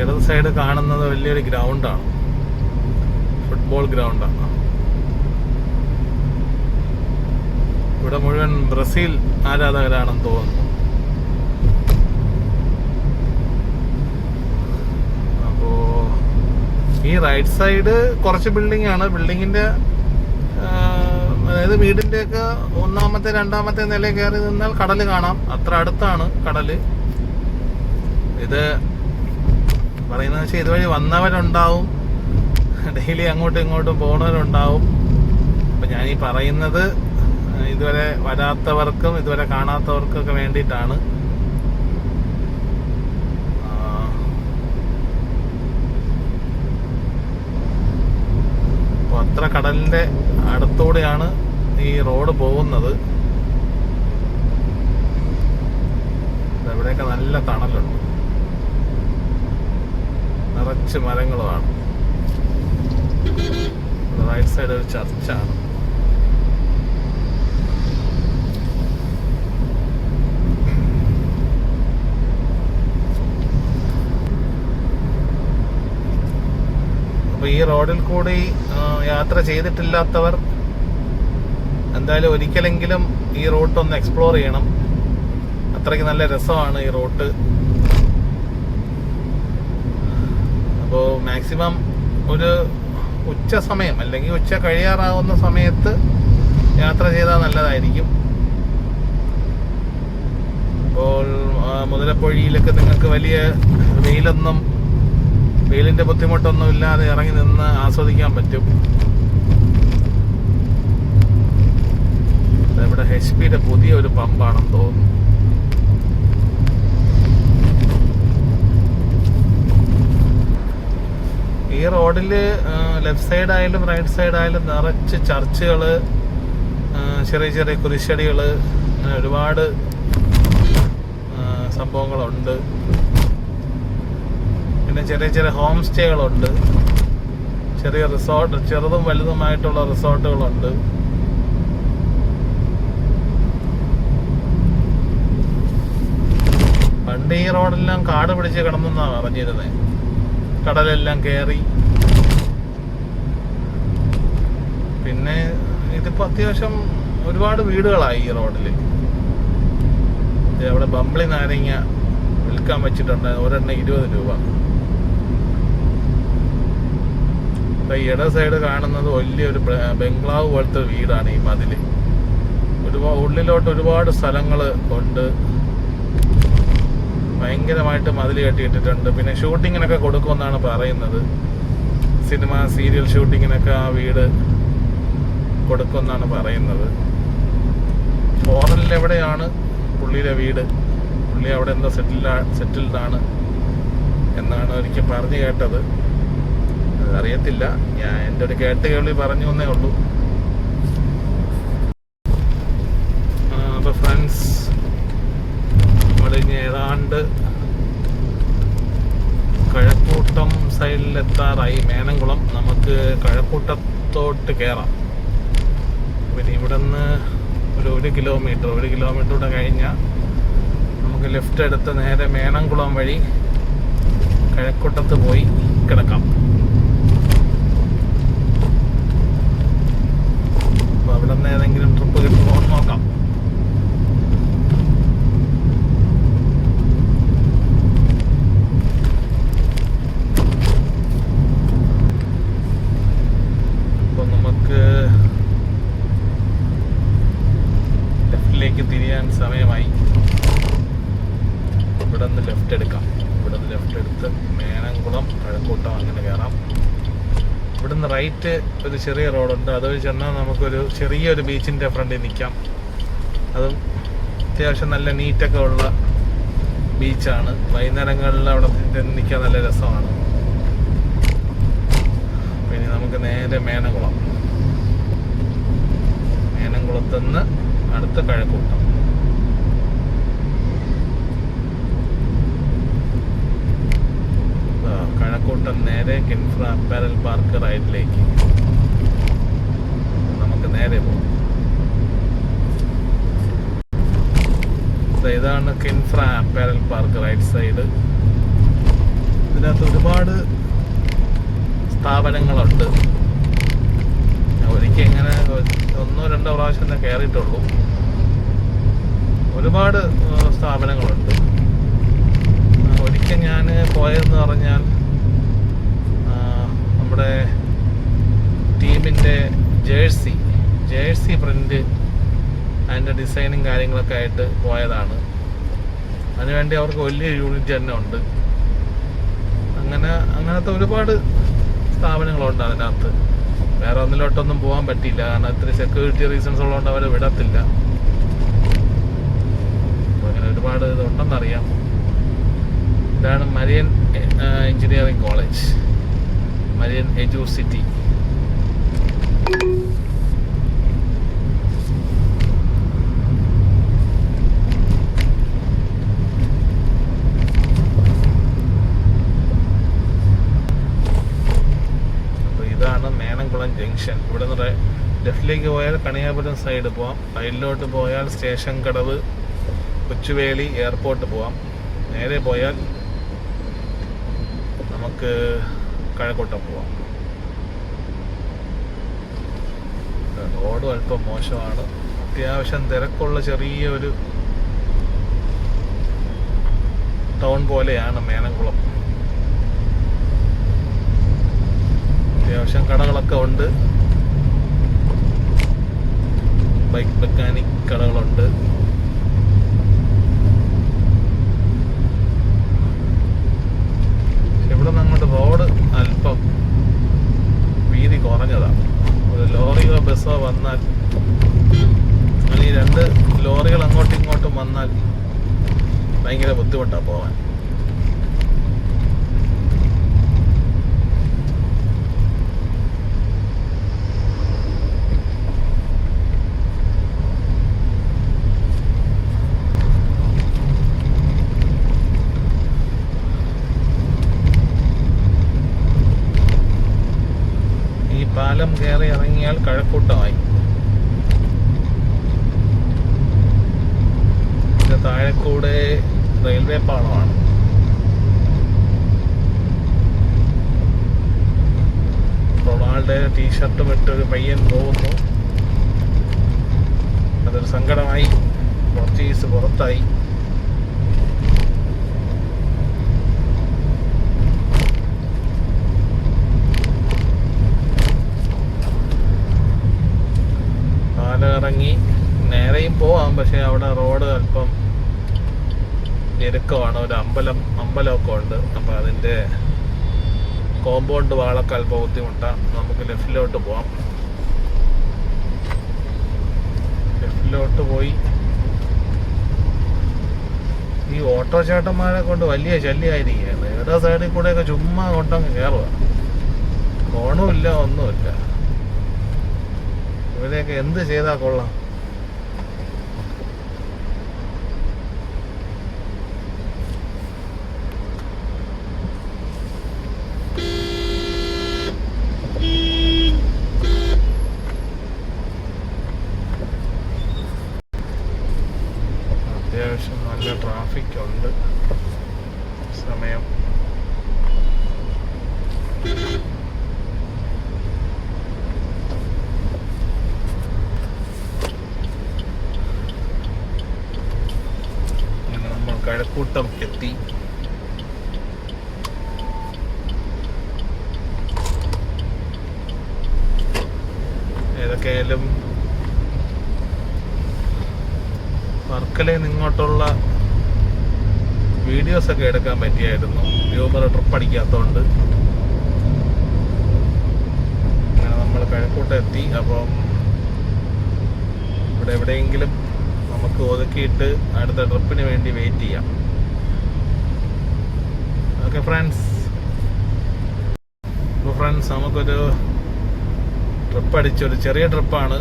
ഇടത് സൈഡ് കാണുന്നത് വലിയൊരു ഗ്രൗണ്ടാണ്. ഫുട്ബോൾ ഗ്രൗണ്ടാണ്. ഇവിടെ മുഴുവൻ ബ്രസീൽ ആരാധകരാണെന്ന് തോന്നുന്നു. അപ്പോ ഈ റൈറ്റ് സൈഡ് കുറച്ച് ബിൽഡിംഗ് ആണ്. ബിൽഡിങ്ങിന്റെ അതായത് വീടിന്റെയൊക്കെ 1-ാമത്തെ 2-ാമത്തെ നിലയിൽ കയറി നിന്നാൽ കടല് കാണാം. അത്ര അടുത്താണ് കടല്. ഇത് പറയുന്നത് വെച്ചാൽ ഇതുവഴി വന്നവരുണ്ടാവും, ഡെയിലി അങ്ങോട്ടും ഇങ്ങോട്ടും പോകുന്നവരുണ്ടാവും. അപ്പൊ ഞാനീ പറയുന്നത് ഇതുവരെ വരാത്തവർക്കും ഇതുവരെ കാണാത്തവർക്കൊക്കെ വേണ്ടിയിട്ടാണ്. അപ്പോൾ അത്ര കടലിന്റെ അടുത്തൂടെയാണ് ഈ റോഡ് പോകുന്നത്. ഇവിടെയൊക്കെ നല്ല തണലുണ്ട്. നിറച്ച് മരങ്ങളുമാണ്. റൈറ്റ് സൈഡ് ഒരു ചർച്ചാണ്. ഈ റോഡിൽ കൂടി യാത്ര ചെയ്തിട്ടില്ലാത്തവർ എന്തായാലും ഒരിക്കലെങ്കിലും ഈ റൂട്ട് ഒന്ന് എക്സ്പ്ലോർ ചെയ്യണം. അത്രയ്ക്ക് നല്ല രസമാണ് ഈ റൂട്ട്. അപ്പോൾ മാക്സിമം ഒരു ഉച്ച സമയം അല്ലെങ്കിൽ ഉച്ച കഴിയാറാവുന്ന സമയത്ത് യാത്ര ചെയ്താൽ നല്ലതായിരിക്കും. അപ്പോൾ മുതലപ്പൊഴിയിലൊക്കെ നിങ്ങൾക്ക് വലിയ വെയിലിൻ്റെ ബുദ്ധിമുട്ടൊന്നും ഇല്ലാതെ ഇറങ്ങി നിന്ന് ആസ്വദിക്കാൻ പറ്റും. ഇവിടെ HP-യുടെ പുതിയൊരു പമ്പാണെന്ന് തോന്നുന്നു. ഈ റോഡിൽ ലെഫ്റ്റ് സൈഡ് ആയാലും റൈറ്റ് സൈഡ് ആയാലും നിറച്ച് ചർച്ചുകൾ, ചെറിയ ചെറിയ കുരിശടികൾ, അങ്ങനെ ഒരുപാട് സംഭവങ്ങളുണ്ട്. പിന്നെ ചെറിയ ചെറിയ ഹോം സ്റ്റേകളുണ്ട്, ചെറിയ റിസോർട്ട്, ചെറുതും വലുതുമായിട്ടുള്ള റിസോർട്ടുകളുണ്ട്. പണ്ട് ഈ റോഡെല്ലാം കാട് പിടിച്ച് കിടന്നെന്നാണ് പറഞ്ഞിരുന്നത്. കടലെല്ലാം കയറി. പിന്നെ ഇതിപ്പോൾ അത്യാവശ്യം ഒരുപാട് വീടുകളായി ഈ റോഡിൽ. അവിടെ ബംബ്ലി നാരങ്ങ വിൽക്കാൻ വെച്ചിട്ടുണ്ട്, ഒരെണ്ണം 20 രൂപ. ഈ ഇട സൈഡ് കാണുന്നത് വലിയൊരു ബംഗ്ലാവ് പോലത്തെ വീടാണ്. ഈ മതില് ഉള്ളിലോട്ട് ഒരുപാട് സ്ഥലങ്ങൾ ഉണ്ട്. ഭയങ്കരമായിട്ട് മതിൽ കെട്ടിയിട്ടിട്ടുണ്ട്. പിന്നെ ഷൂട്ടിങ്ങിനൊക്കെ കൊടുക്കുമെന്നാണ് പറയുന്നത്. സിനിമ സീരിയൽ ഷൂട്ടിങ്ങിനൊക്കെ ആ വീട് കൊടുക്കുമെന്നാണ് പറയുന്നത്. ഫോറിനിൽ എവിടെയാണ് പുള്ളിയുടെ വീട്, പുള്ളി അവിടെ എന്തോ സെറ്റിൽഡാണ് എന്നാണ് ഒരിക്കൽ പറഞ്ഞു കേട്ടത്. അതറിയത്തില്ല, ഞാൻ എൻ്റെ ഒരു കേൾവി പറഞ്ഞു എന്നേ ഉള്ളൂ. അപ്പോൾ ഫ്രണ്ട്സ്, ഇവിടെ ഇനി ഏതാണ്ട് കഴക്കൂട്ടം സൈഡിലെത്താറായി. മേനംകുളം. നമുക്ക് കഴക്കൂട്ടത്തോട്ട് കയറാം. പിന്നെ ഇവിടെ നിന്ന് ഒരു 1 കിലോമീറ്റർ കൂടെ കഴിഞ്ഞാൽ നമുക്ക് ലെഫ്റ്റ് എടുത്ത് നേരെ മേനംകുളം വഴി കഴക്കൂട്ടത്ത് പോയി കിടക്കാം. അപ്പോൾ അവിടെ നിന്ന് ഏതെങ്കിലും ട്രിപ്പ് കിട്ടുമോ നോക്കാം. അപ്പോൾ നമുക്ക് ലെഫ്റ്റിലേക്ക് തിരിയാൻ സമയമായി. ഇവിടെ നിന്ന് ലെഫ്റ്റ് എടുക്കാം. ഇവിടെ നിന്ന് ലെഫ്റ്റ് എടുത്ത് മേനംകുളം, കഴക്കൂട്ടം അങ്ങനെ കയറാം. ഇവിടെ നിന്ന് റൈറ്റ് ഒരു ചെറിയ റോഡുണ്ട്, അതുവഴി ചെന്നാൽ നമുക്കൊരു ചെറിയൊരു ബീച്ചിൻ്റെ ഫ്രണ്ടിൽ നിൽക്കാം. അതും അത്യാവശ്യം നല്ല നീറ്റൊക്കെ ഉള്ള ബീച്ചാണ്. വൈകുന്നേരങ്ങളിൽ അവിടെ നിൽക്കാൻ നല്ല രസമാണ്. പിന്നെ നമുക്ക് നേരെ മേനംകുളത്തുനിന്ന് അടുത്ത കഴക്കൂട്ടം. കഴക്കൂട്ടം നേരെ കിൻഫ്ര അപ്പാരൽ പാർക്ക് റൈഡിലേക്ക് നമുക്ക് നേരെ പോകും. ഇതാണ് Kinfra apparel park right side. ഇതിനകത്ത് ഒരുപാട് സ്ഥാപനങ്ങളുണ്ട്. ഒരിക്കൽ ഇങ്ങനെ 1-2 പ്രാവശ്യം തന്നെ കയറിയിട്ടുള്ളൂ. ഒരുപാട് സ്ഥാപനങ്ങളുണ്ട്. ഒരിക്കൽ ഞാൻ പോയതെന്ന് പറഞ്ഞാൽ നമ്മുടെ ടീമിൻ്റെ ജേഴ്സി പ്രിൻ്റ് അതിൻ്റെ ഡിസൈനും കാര്യങ്ങളൊക്കെ ആയിട്ട് പോയതാണ്. അതിനുവേണ്ടി അവർക്ക് വലിയ യൂണിറ്റ് തന്നെ ഉണ്ട്. അങ്ങനത്തെ ഒരുപാട് സ്ഥാപനങ്ങളുണ്ട് അതിനകത്ത്. വേറെ ഒന്നിലോട്ടൊന്നും പോകാൻ പറ്റിയില്ല, കാരണം ഇത്തിരി സെക്യൂരിറ്റി റീസൺസ് ഉള്ളതുകൊണ്ട് അവർ വിടത്തില്ല. അപ്പോൾ അങ്ങനെ ഒരുപാട് ഇതുണ്ടെന്നറിയാം. ഇതാണ് Marian engineering college, Marian edu city. അപ്പോൾ ഇതാണ് മേനംകുളം ജംഗ്ഷൻ. ഇവിടെ നിന്ന് ലെഫ്റ്റിലേക്ക് പോയാൽ കണിയാപുരം സൈഡ് പോവാം, റൈറ്റിലോട്ട് പോയാൽ സ്റ്റേഷൻ കടവ്, കൊച്ചുവേളി, എയർപോർട്ട് പോവാം. നേരെ പോയാൽ നമുക്ക് കഴക്കൂട്ടം പോവാം. റോഡും അല്പം മോശമാണ്. അത്യാവശ്യം തിരക്കുള്ള ചെറിയൊരു ടൗൺ പോലെയാണ് മേനംകുളം. അത്യാവശ്യം കടകളൊക്കെ ഉണ്ട്. ബൈക്ക് മെക്കാനിക് കടകളുണ്ട്. പാലം കയറി ഇറങ്ങിയാൽ കഴക്കൂട്ടമായി. ഇത് താഴെക്കൂടെ റെയിൽവേ പാളമാണ്. റൊണാൾഡോ ടീഷർട്ടും ഇട്ടൊരു പയ്യൻ പോകുന്നു. അതൊരു സങ്കടമായി. പോർച്ചുഗീസ് പുറത്തായി. പാലിറങ്ങി നേരെയും പോവാം, പക്ഷെ അവിടെ റോഡ് അല്പം ഞെരുക്കമാണ്. ഒരു അമ്പലമൊക്കെ ഉണ്ട്. അപ്പം അതിൻ്റെ കോമ്പൗണ്ട് വാളൊക്കെ അല്പം ബുദ്ധിമുട്ടാണ്. നമുക്ക് ലെഫ്റ്റിലോട്ട് പോവാം. ലെഫ്റ്റിലോട്ട് പോയി ഈ ഓട്ടോ ചേട്ടന്മാരെ കൊണ്ട് വലിയ ശല്യമായിരിക്കുകയാണ്. ഏതാ സൈഡിൽ കൂടെയൊക്കെ ചുമ്മാ കൊണ്ടങ്ങ് കയറുക. ഫോണും ഇല്ല, ഒന്നുമില്ല. ഇവരെയൊക്കെ എന്ത് ചെയ്താൽ കൊള്ളാം? അത്യാവശ്യം നല്ല ട്രാഫിക് ഉണ്ട്. സമയം നമ്മൾ കഴക്കൂട്ടം എത്തി. ഏതൊക്കെയായാലും വർക്കലയിൽ നിന്ന് ഇങ്ങോട്ടുള്ള വീഡിയോസൊക്കെ എടുക്കാൻ പറ്റിയായിരുന്നു. Uber trip അടിക്കാത്തതുകൊണ്ട്. അങ്ങനെ നമ്മൾ കഴക്കൂട്ടം എത്തി. അപ്പം ഇവിടെ എവിടെയെങ്കിലും നമുക്ക് ഒതുക്കിയിട്ട് അടുത്ത ട്രിപ്പിന് വേണ്ടി വെയിറ്റ് ചെയ്യാം. Okay friends. അപ്പോൾ ഫ്രണ്ട്സ്, നമുക്കൊരു ട്രിപ്പ് അടിച്ചൊരു ചെറിയ ട്രിപ്പാണ്.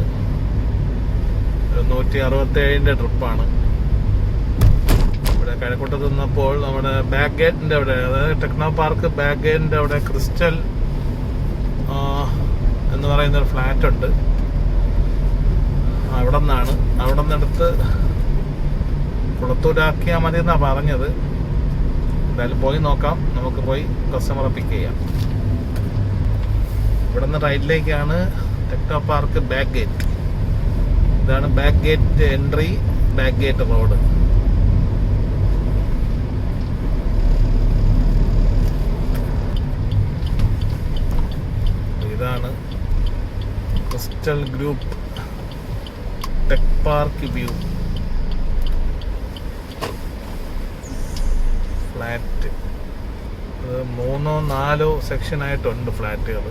167 ട്രിപ്പാണ്. ഇവിടെ കഴക്കൂട്ടത്ത് നിന്നപ്പോൾ നമ്മുടെ ബാക്ക് ഗേറ്റിൻ്റെ അവിടെ, അതായത് ടെക്നോ പാർക്ക് ബാക്ക് ഗേറ്റിൻ്റെ അവിടെ ക്രിസ്റ്റൽ എന്ന് പറയുന്നൊരു ഫ്ലാറ്റ് ഉണ്ട്. അവിടെ നിന്നെടുത്ത് കുളത്തൂരാക്കിയാൽ മതി എന്നാണ് പറഞ്ഞത്. എന്തായാലും പോയി നോക്കാം. നമുക്ക് പോയി കസ്റ്റമറെ പിക്ക് ചെയ്യാം. ഇവിടെ നിന്ന് റൈറ്റിലേക്കാണ് ടെക്നോ പാർക്ക് ബാക്ക് ഗേറ്റ്. ഇതാണ് back gate entry, back gate road. ഇതാണ് crystal group tech park view flat. 3-4 സെക്ഷനായിട്ടുണ്ട് ഫ്ലാറ്റുകൾ.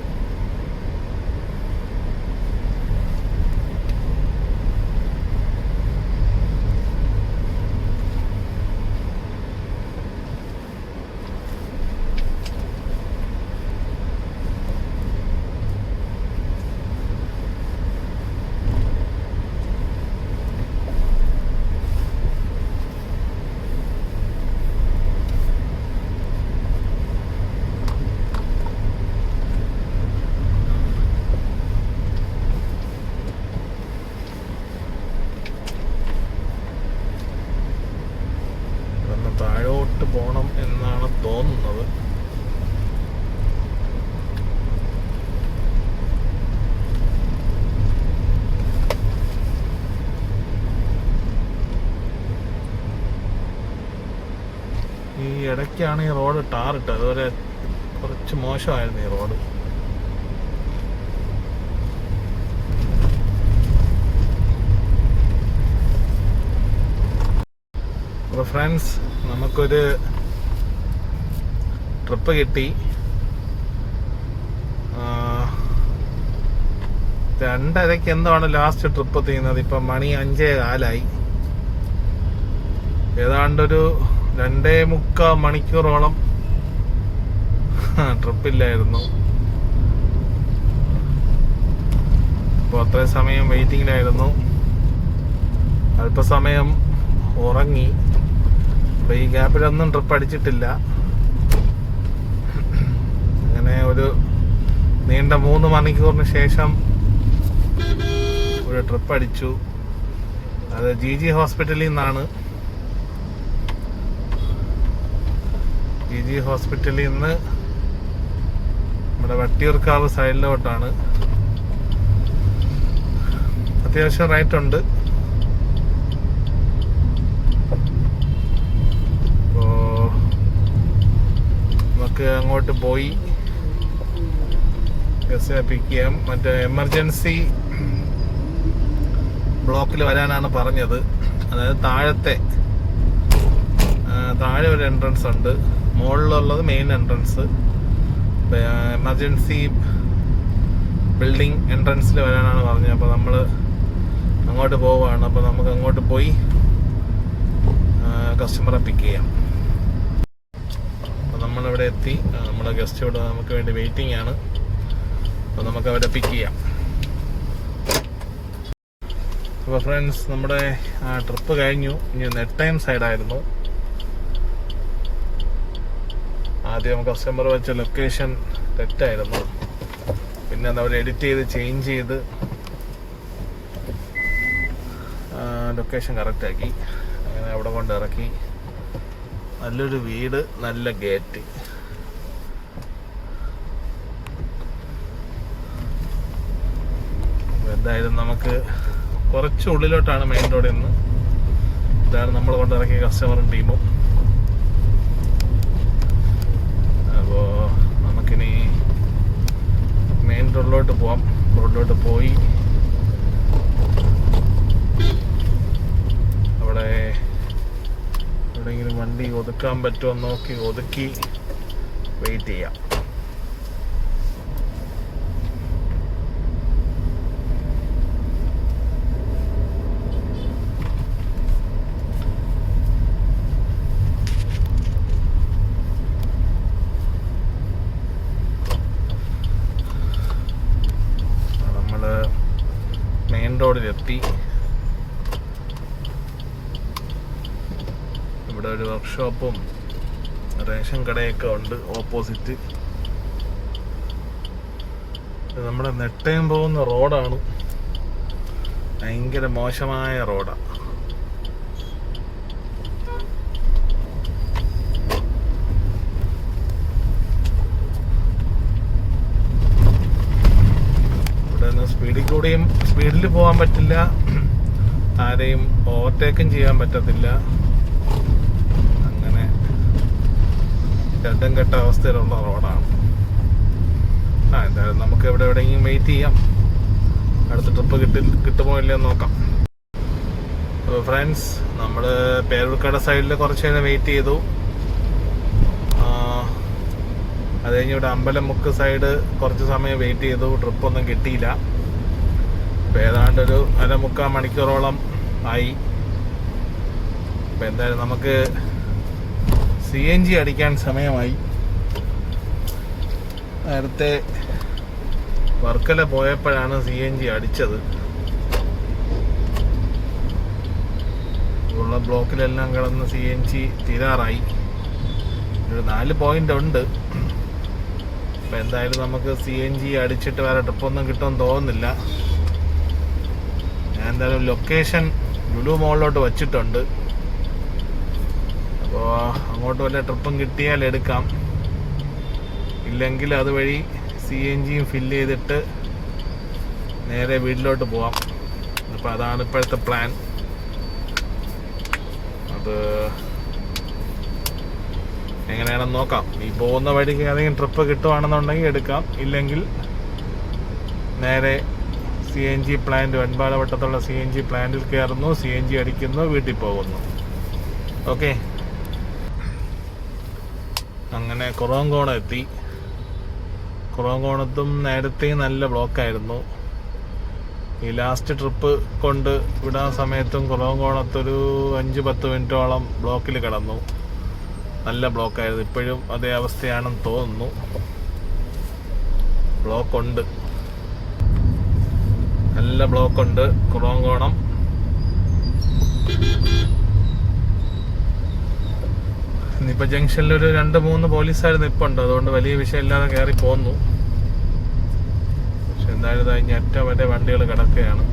താഴോട്ട് പോകണം എന്നാണ് തോന്നുന്നത്. ഈ ഇടയ്ക്കാണ് ഈ റോഡ് ടാറിട്ടത്. അതുപോലെ കുറച്ച് മോശമായിരുന്നു ഈ റോഡ്. അപ്പോൾ ഫ്രണ്ട്സ്, നമുക്കൊരു ട്രിപ്പ് കിട്ടി. 2:30 എന്താണ് ലാസ്റ്റ് ട്രിപ്പ് ചെയ്യുന്നത്. ഇപ്പം മണി 5:15. ഏതാണ്ടൊരു 2.25 മണിക്കൂറോളം ട്രിപ്പില്ലായിരുന്നു. അപ്പോൾ അത്രയും സമയം വെയിറ്റിങ്ങിലായിരുന്നു. അല്പസമയം ഉറങ്ങി. അപ്പോൾ ഈ ഗ്യാപ്പിലൊന്നും ട്രിപ്പ് അടിച്ചിട്ടില്ല. അങ്ങനെ ഒരു നീണ്ട നീണ്ട 3 മണിക്കൂറിന് ശേഷം ഒരു ട്രിപ്പ് അടിച്ചു. അത് GG ഹോസ്പിറ്റലിൽ നിന്നാണ്. GG ഹോസ്പിറ്റലിൽ നിന്ന് നമ്മുടെ വട്ടിയൂർക്കാവ് സൈഡിലോട്ടാണ്. അത്യാവശ്യം റേറ്റ് ഉണ്ട്. അപ്പോൾ നമുക്ക് അങ്ങോട്ട് പോയി പിക്ക് ചെയ്യാം. മറ്റേ എമർജൻസി ബ്ലോക്കിൽ വരാനാണ് പറഞ്ഞത്. അതായത് താഴെ ഒരു എൻട്രൻസ് ഉണ്ട്, മുകളിലുള്ളത് മെയിൻ എൻട്രൻസ്. എമർജൻസി ബിൽഡിംഗ് എൻട്രൻസിൽ വരാനാണ് പറഞ്ഞത്. അപ്പോൾ നമ്മൾ അങ്ങോട്ട് പോവുകയാണ്. അപ്പോൾ നമുക്ക് അങ്ങോട്ട് പോയി കസ്റ്റമറെ പിക്ക് ചെയ്യാം. അപ്പോൾ നമ്മളിവിടെ എത്തി. നമ്മുടെ ഗസ്റ്റ് ഇവിടെ നമുക്ക് വേണ്ടി വെയിറ്റിംഗ് ആണ്. അപ്പോൾ നമുക്ക് അവരെ പിക്ക് ചെയ്യാം. അപ്പോൾ ഫ്രണ്ട്സ്, നമ്മുടെ ട്രിപ്പ് കഴിഞ്ഞു. ഇനി നെട്ടയം സൈഡായിരുന്നു. ആദ്യം കസ്റ്റമർ വെച്ച ലൊക്കേഷൻ തെറ്റായിരുന്നു. പിന്നെ അത് അവർ എഡിറ്റ് ചെയ്ത് ചേഞ്ച് ചെയ്ത് ലൊക്കേഷൻ കറക്റ്റാക്കി. അങ്ങനെ അവിടെ കൊണ്ട് ഇറക്കി. നല്ലൊരു വീട്, നല്ല ഗേറ്റ്. എന്തായാലും നമുക്ക് കുറച്ച് ഉള്ളിലോട്ടാണ് മെയിൻ റോഡിൽ നിന്ന്. ഇതാണ് നമ്മൾ കൊണ്ടിറക്കിയ കസ്റ്റമറും ടീമും. അപ്പോൾ നമുക്കിനി മെയിൻ റോഡിലോട്ട് പോവാം. റോഡിലോട്ട് പോയി അവിടെ എവിടെയെങ്കിലും വണ്ടി ഒതുക്കാൻ പറ്റുമോ നോക്കി ഒതുക്കി വെയിറ്റ് ചെയ്യാം. മെയിൻ റോഡിലെത്തി. ഇവിടെ ഒരു വർക്ക്ഷോപ്പും റേഷൻ കടയൊക്കെ ഉണ്ട് ഓപ്പോസിറ്റ്. നമ്മുടെ നെട്ടയം പോകുന്ന റോഡാണ്. ഭയങ്കര മോശമായ റോഡാണ്. സ്പീഡിൽ പോകാൻ പറ്റില്ല, ആരെയും ഓവർടേക്കും ചെയ്യാൻ പറ്റത്തില്ല. അങ്ങനെ രണ്ടും കെട്ട അവസ്ഥയിലുള്ള റോഡാണ്. എന്തായാലും നമുക്ക് എവിടെയെങ്കിലും വെയിറ്റ് ചെയ്യാം. അടുത്ത ട്രിപ്പ് കിട്ടുമോ ഇല്ലയെന്ന് നോക്കാം. അപ്പോൾ ഫ്രണ്ട്സ്, നമ്മൾ പേരൂർക്കട സൈഡിൽ കുറച്ച് നേരം വെയിറ്റ് ചെയ്തു. അത് കഴിഞ്ഞ് ഇവിടെ അമ്പലമുക്ക് സൈഡ് കുറച്ച് സമയം വെയിറ്റ് ചെയ്തു. ട്രിപ്പൊന്നും കിട്ടിയില്ല. ഇപ്പോൾ ഏതാണ്ടൊരു 1.25 മണിക്കൂറോളം ആയി. അപ്പോൾ എന്തായാലും നമുക്ക് CNG അടിക്കാൻ സമയമായി. നേരത്തെ വർക്കല പോയപ്പോഴാണ് CNG അടിച്ചത്. ഉള്ള ബ്ലോക്കിലെല്ലാം കിടന്ന് CNG തീരാറായി. ഒരു 4 പോയിന്റ് ഉണ്ട്. അപ്പോൾ എന്തായാലും നമുക്ക് CNG അടിച്ചിട്ട് വേറെ ട്രിപ്പൊന്നും കിട്ടുമെന്ന് തോന്നുന്നില്ല. ഞാൻ എന്തായാലും ലൊക്കേഷൻ ലുലു മോളിലോട്ട് വച്ചിട്ടുണ്ട്. അപ്പോൾ അങ്ങോട്ട് വല്ല ട്രിപ്പും കിട്ടിയാൽ എടുക്കാം, ഇല്ലെങ്കിൽ അതുവഴി CNGയും ഫില്ല് ചെയ്തിട്ട് നേരെ വീട്ടിലോട്ട് പോവാം. അപ്പോൾ അതാണ് ഇപ്പോഴത്തെ പ്ലാൻ. അത് എങ്ങനെയാണെന്ന് നോക്കാം. ഈ പോകുന്ന വഴിക്ക് ഏതെങ്കിലും ട്രിപ്പ് കിട്ടുവാണെന്നുണ്ടെങ്കിൽ എടുക്കാം, ഇല്ലെങ്കിൽ നേരെ CNG പ്ലാന്റ്, വെൺപാലവട്ടത്തുള്ള CNG പ്ലാന്റിൽ കയറുന്നു, CNG അടിക്കുന്നു, വീട്ടിൽ പോകുന്നു. ഓക്കെ, അങ്ങനെ കുറവങ്കോണം എത്തി. കുറവങ്കോണത്തും നേരത്തെ നല്ല ബ്ലോക്കായിരുന്നു. ഈ ലാസ്റ്റ് ട്രിപ്പ് കൊണ്ട് വിടാൻ സമയത്തും കുറവങ്കോണത്തൊരു 5-10 മിനിറ്റോളം ബ്ലോക്കിൽ കിടന്നു. നല്ല ബ്ലോക്കായിരുന്നു. ഇപ്പോഴും അതേ അവസ്ഥയാണെന്ന് തോന്നുന്നു. ബ്ലോക്കുണ്ട്, നല്ല ബ്ലോക്കുണ്ട് കുറവങ്കോണം. ഇന്നിപ്പോൾ ജംഗ്ഷനിലൊരു 2-3 പോലീസുകാർ നിൽപ്പുണ്ട്. അതുകൊണ്ട് വലിയ വിഷയമില്ലാതെ കയറി പോന്നു. എന്തായാലും കഴിഞ്ഞ ഏറ്റവും വലിയ വണ്ടികൾ കിടക്കുകയാണ്.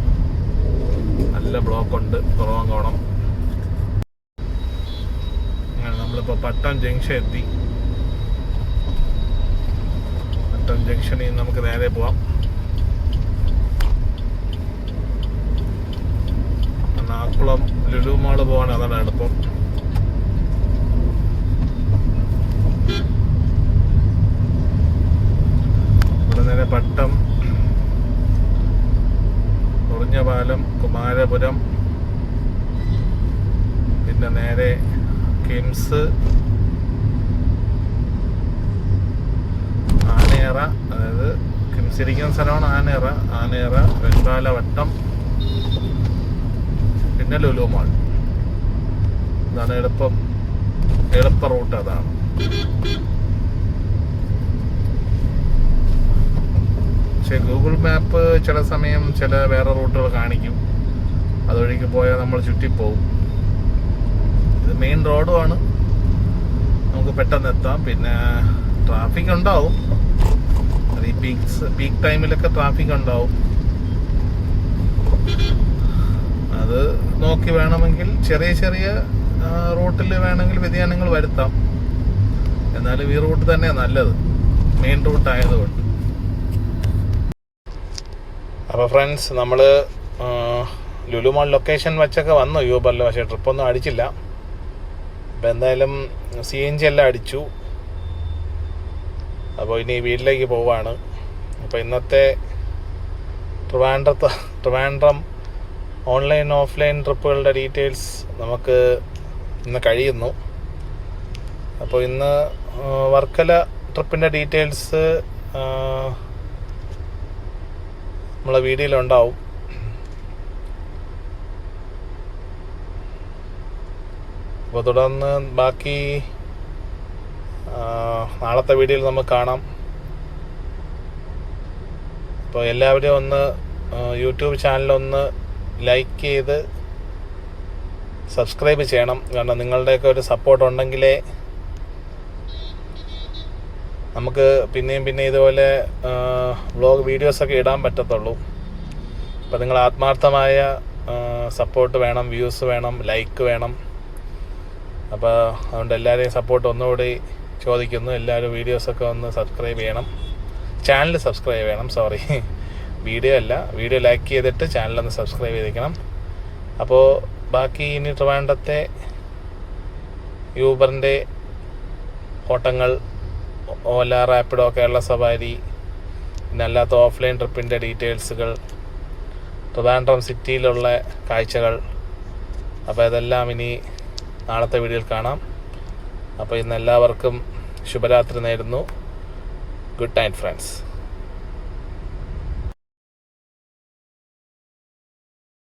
നല്ല ബ്ലോക്കുണ്ട് കുറവങ്കോണം. അങ്ങനെ നമ്മളിപ്പോൾ പട്ടം ജംഗ്ഷൻ എത്തി. പട്ടം ജംഗ്ഷനിൽ നമുക്ക് നേരെ പോവാം. നാക്കുളം ലുലു മാള് പോകാൻ അതാണ് എളുപ്പം. ഇവിടെ നേരെ പട്ടം, ഉറിഞ്ഞപാലം, കുമാരപുരം, പിന്നെ നേരെ കിംസ്, ആനേറ, അതായത് കിംസ് ഇരിക്കുന്ന സ്ഥലമാണ് ആനേറ, വെങ്കാലവട്ടം, പിന്നെ ലുലു മാൾ. ഇതാണ് എളുപ്പ റൂട്ട് അതാണ്. പക്ഷേ ഗൂഗിൾ മാപ്പ് ചില സമയം ചില വേറെ റൂട്ടുകൾ കാണിക്കും. അതുവഴിക്ക് പോയാൽ നമ്മൾ ചുറ്റിപ്പോവും. ഇത് മെയിൻ റോഡുമാണ്, നമുക്ക് പെട്ടെന്ന് എത്താം. പിന്നെ ട്രാഫിക് ഉണ്ടാവും, അത് ഈ പീക്ക് ടൈമിലൊക്കെ ട്രാഫിക് ഉണ്ടാവും. അത് നോക്കി വേണമെങ്കിൽ ചെറിയ റൂട്ടിൽ വേണമെങ്കിൽ വ്യതിയാനങ്ങൾ വരുത്താം. എന്നാലും ഈ റൂട്ട് തന്നെയാണ് നല്ലത്, മെയിൻ റൂട്ട് ആയതുകൊണ്ട്. അപ്പോൾ ഫ്രണ്ട്സ്, നമ്മൾ ലുലു മാൾ ലൊക്കേഷൻ വെച്ചൊക്കെ വന്നു യൂബറിൽ. പക്ഷേ ട്രിപ്പൊന്നും അടിച്ചില്ല. അപ്പോൾ എന്തായാലും CNG എല്ലാം അടിച്ചു. അപ്പോൾ ഇനി വീട്ടിലേക്ക് പോവാണ്. അപ്പോൾ ഇന്നത്തെ ട്രിവാൻഡ്രം ഓൺലൈൻ ഓഫ്ലൈൻ ട്രിപ്പുകളുടെ ഡീറ്റെയിൽസ് നമുക്ക് ഇന്ന് കഴിയുന്നു. അപ്പോൾ ഇന്ന് വർക്കല ട്രിപ്പിൻ്റെ ഡീറ്റെയിൽസ് നമ്മളെ വീഡിയോയിലുണ്ടാവും. അപ്പോൾ തുടർന്ന് ബാക്കി നാളത്തെ വീഡിയോയിൽ നമുക്ക് കാണാം. അപ്പോൾ എല്ലാവരും ഒന്ന് യൂട്യൂബ് ചാനലൊന്ന് ലൈക്ക് ചെയ്ത് സബ്സ്ക്രൈബ് ചെയ്യണം. കാരണം നിങ്ങളുടെയൊക്കെ ഒരു സപ്പോർട്ട് ഉണ്ടെങ്കിലേ നമുക്ക് പിന്നെയും ഇതുപോലെ വ്ളോഗ് വീഡിയോസൊക്കെ ഇടാൻ പറ്റത്തുള്ളൂ. അപ്പോൾ നിങ്ങൾ ആത്മാർത്ഥമായ സപ്പോർട്ട് വേണം, വ്യൂസ് വേണം, ലൈക്ക് വേണം. അപ്പോൾ അതുകൊണ്ട് എല്ലാവരെയും സപ്പോർട്ട് ഒന്നുകൂടി ചോദിക്കുന്നു. എല്ലാവരും വീഡിയോസൊക്കെ ഒന്ന് സബ്സ്ക്രൈബ് ചെയ്യണം, ചാനൽ സബ്സ്ക്രൈബ് ചെയ്യണം. വീഡിയോ ലൈക്ക് ചെയ്തിട്ട് ചാനലൊന്ന് സബ്സ്ക്രൈബ് ചെയ്തിരിക്കണം. അപ്പോൾ ബാക്കി ഇനി ട്രിവാൻഡ്രത്തെ യൂബറിൻ്റെ ഓട്ടങ്ങൾ, ഓല, റാപ്പിഡോ, കേരള സവാരി, പിന്നെ അല്ലാത്ത ഓഫ്ലൈൻ ട്രിപ്പിൻ്റെ ഡീറ്റെയിൽസുകൾ, ട്രിവാൻഡ്രം സിറ്റിയിലുള്ള കാഴ്ചകൾ, അപ്പോൾ ഇതെല്ലാം ഇനി നാളത്തെ വീഡിയോയിൽ കാണാം. അപ്പോൾ ഇന്ന് എല്ലാവർക്കും ശുഭരാത്രി നേരുന്നു. Good night friends.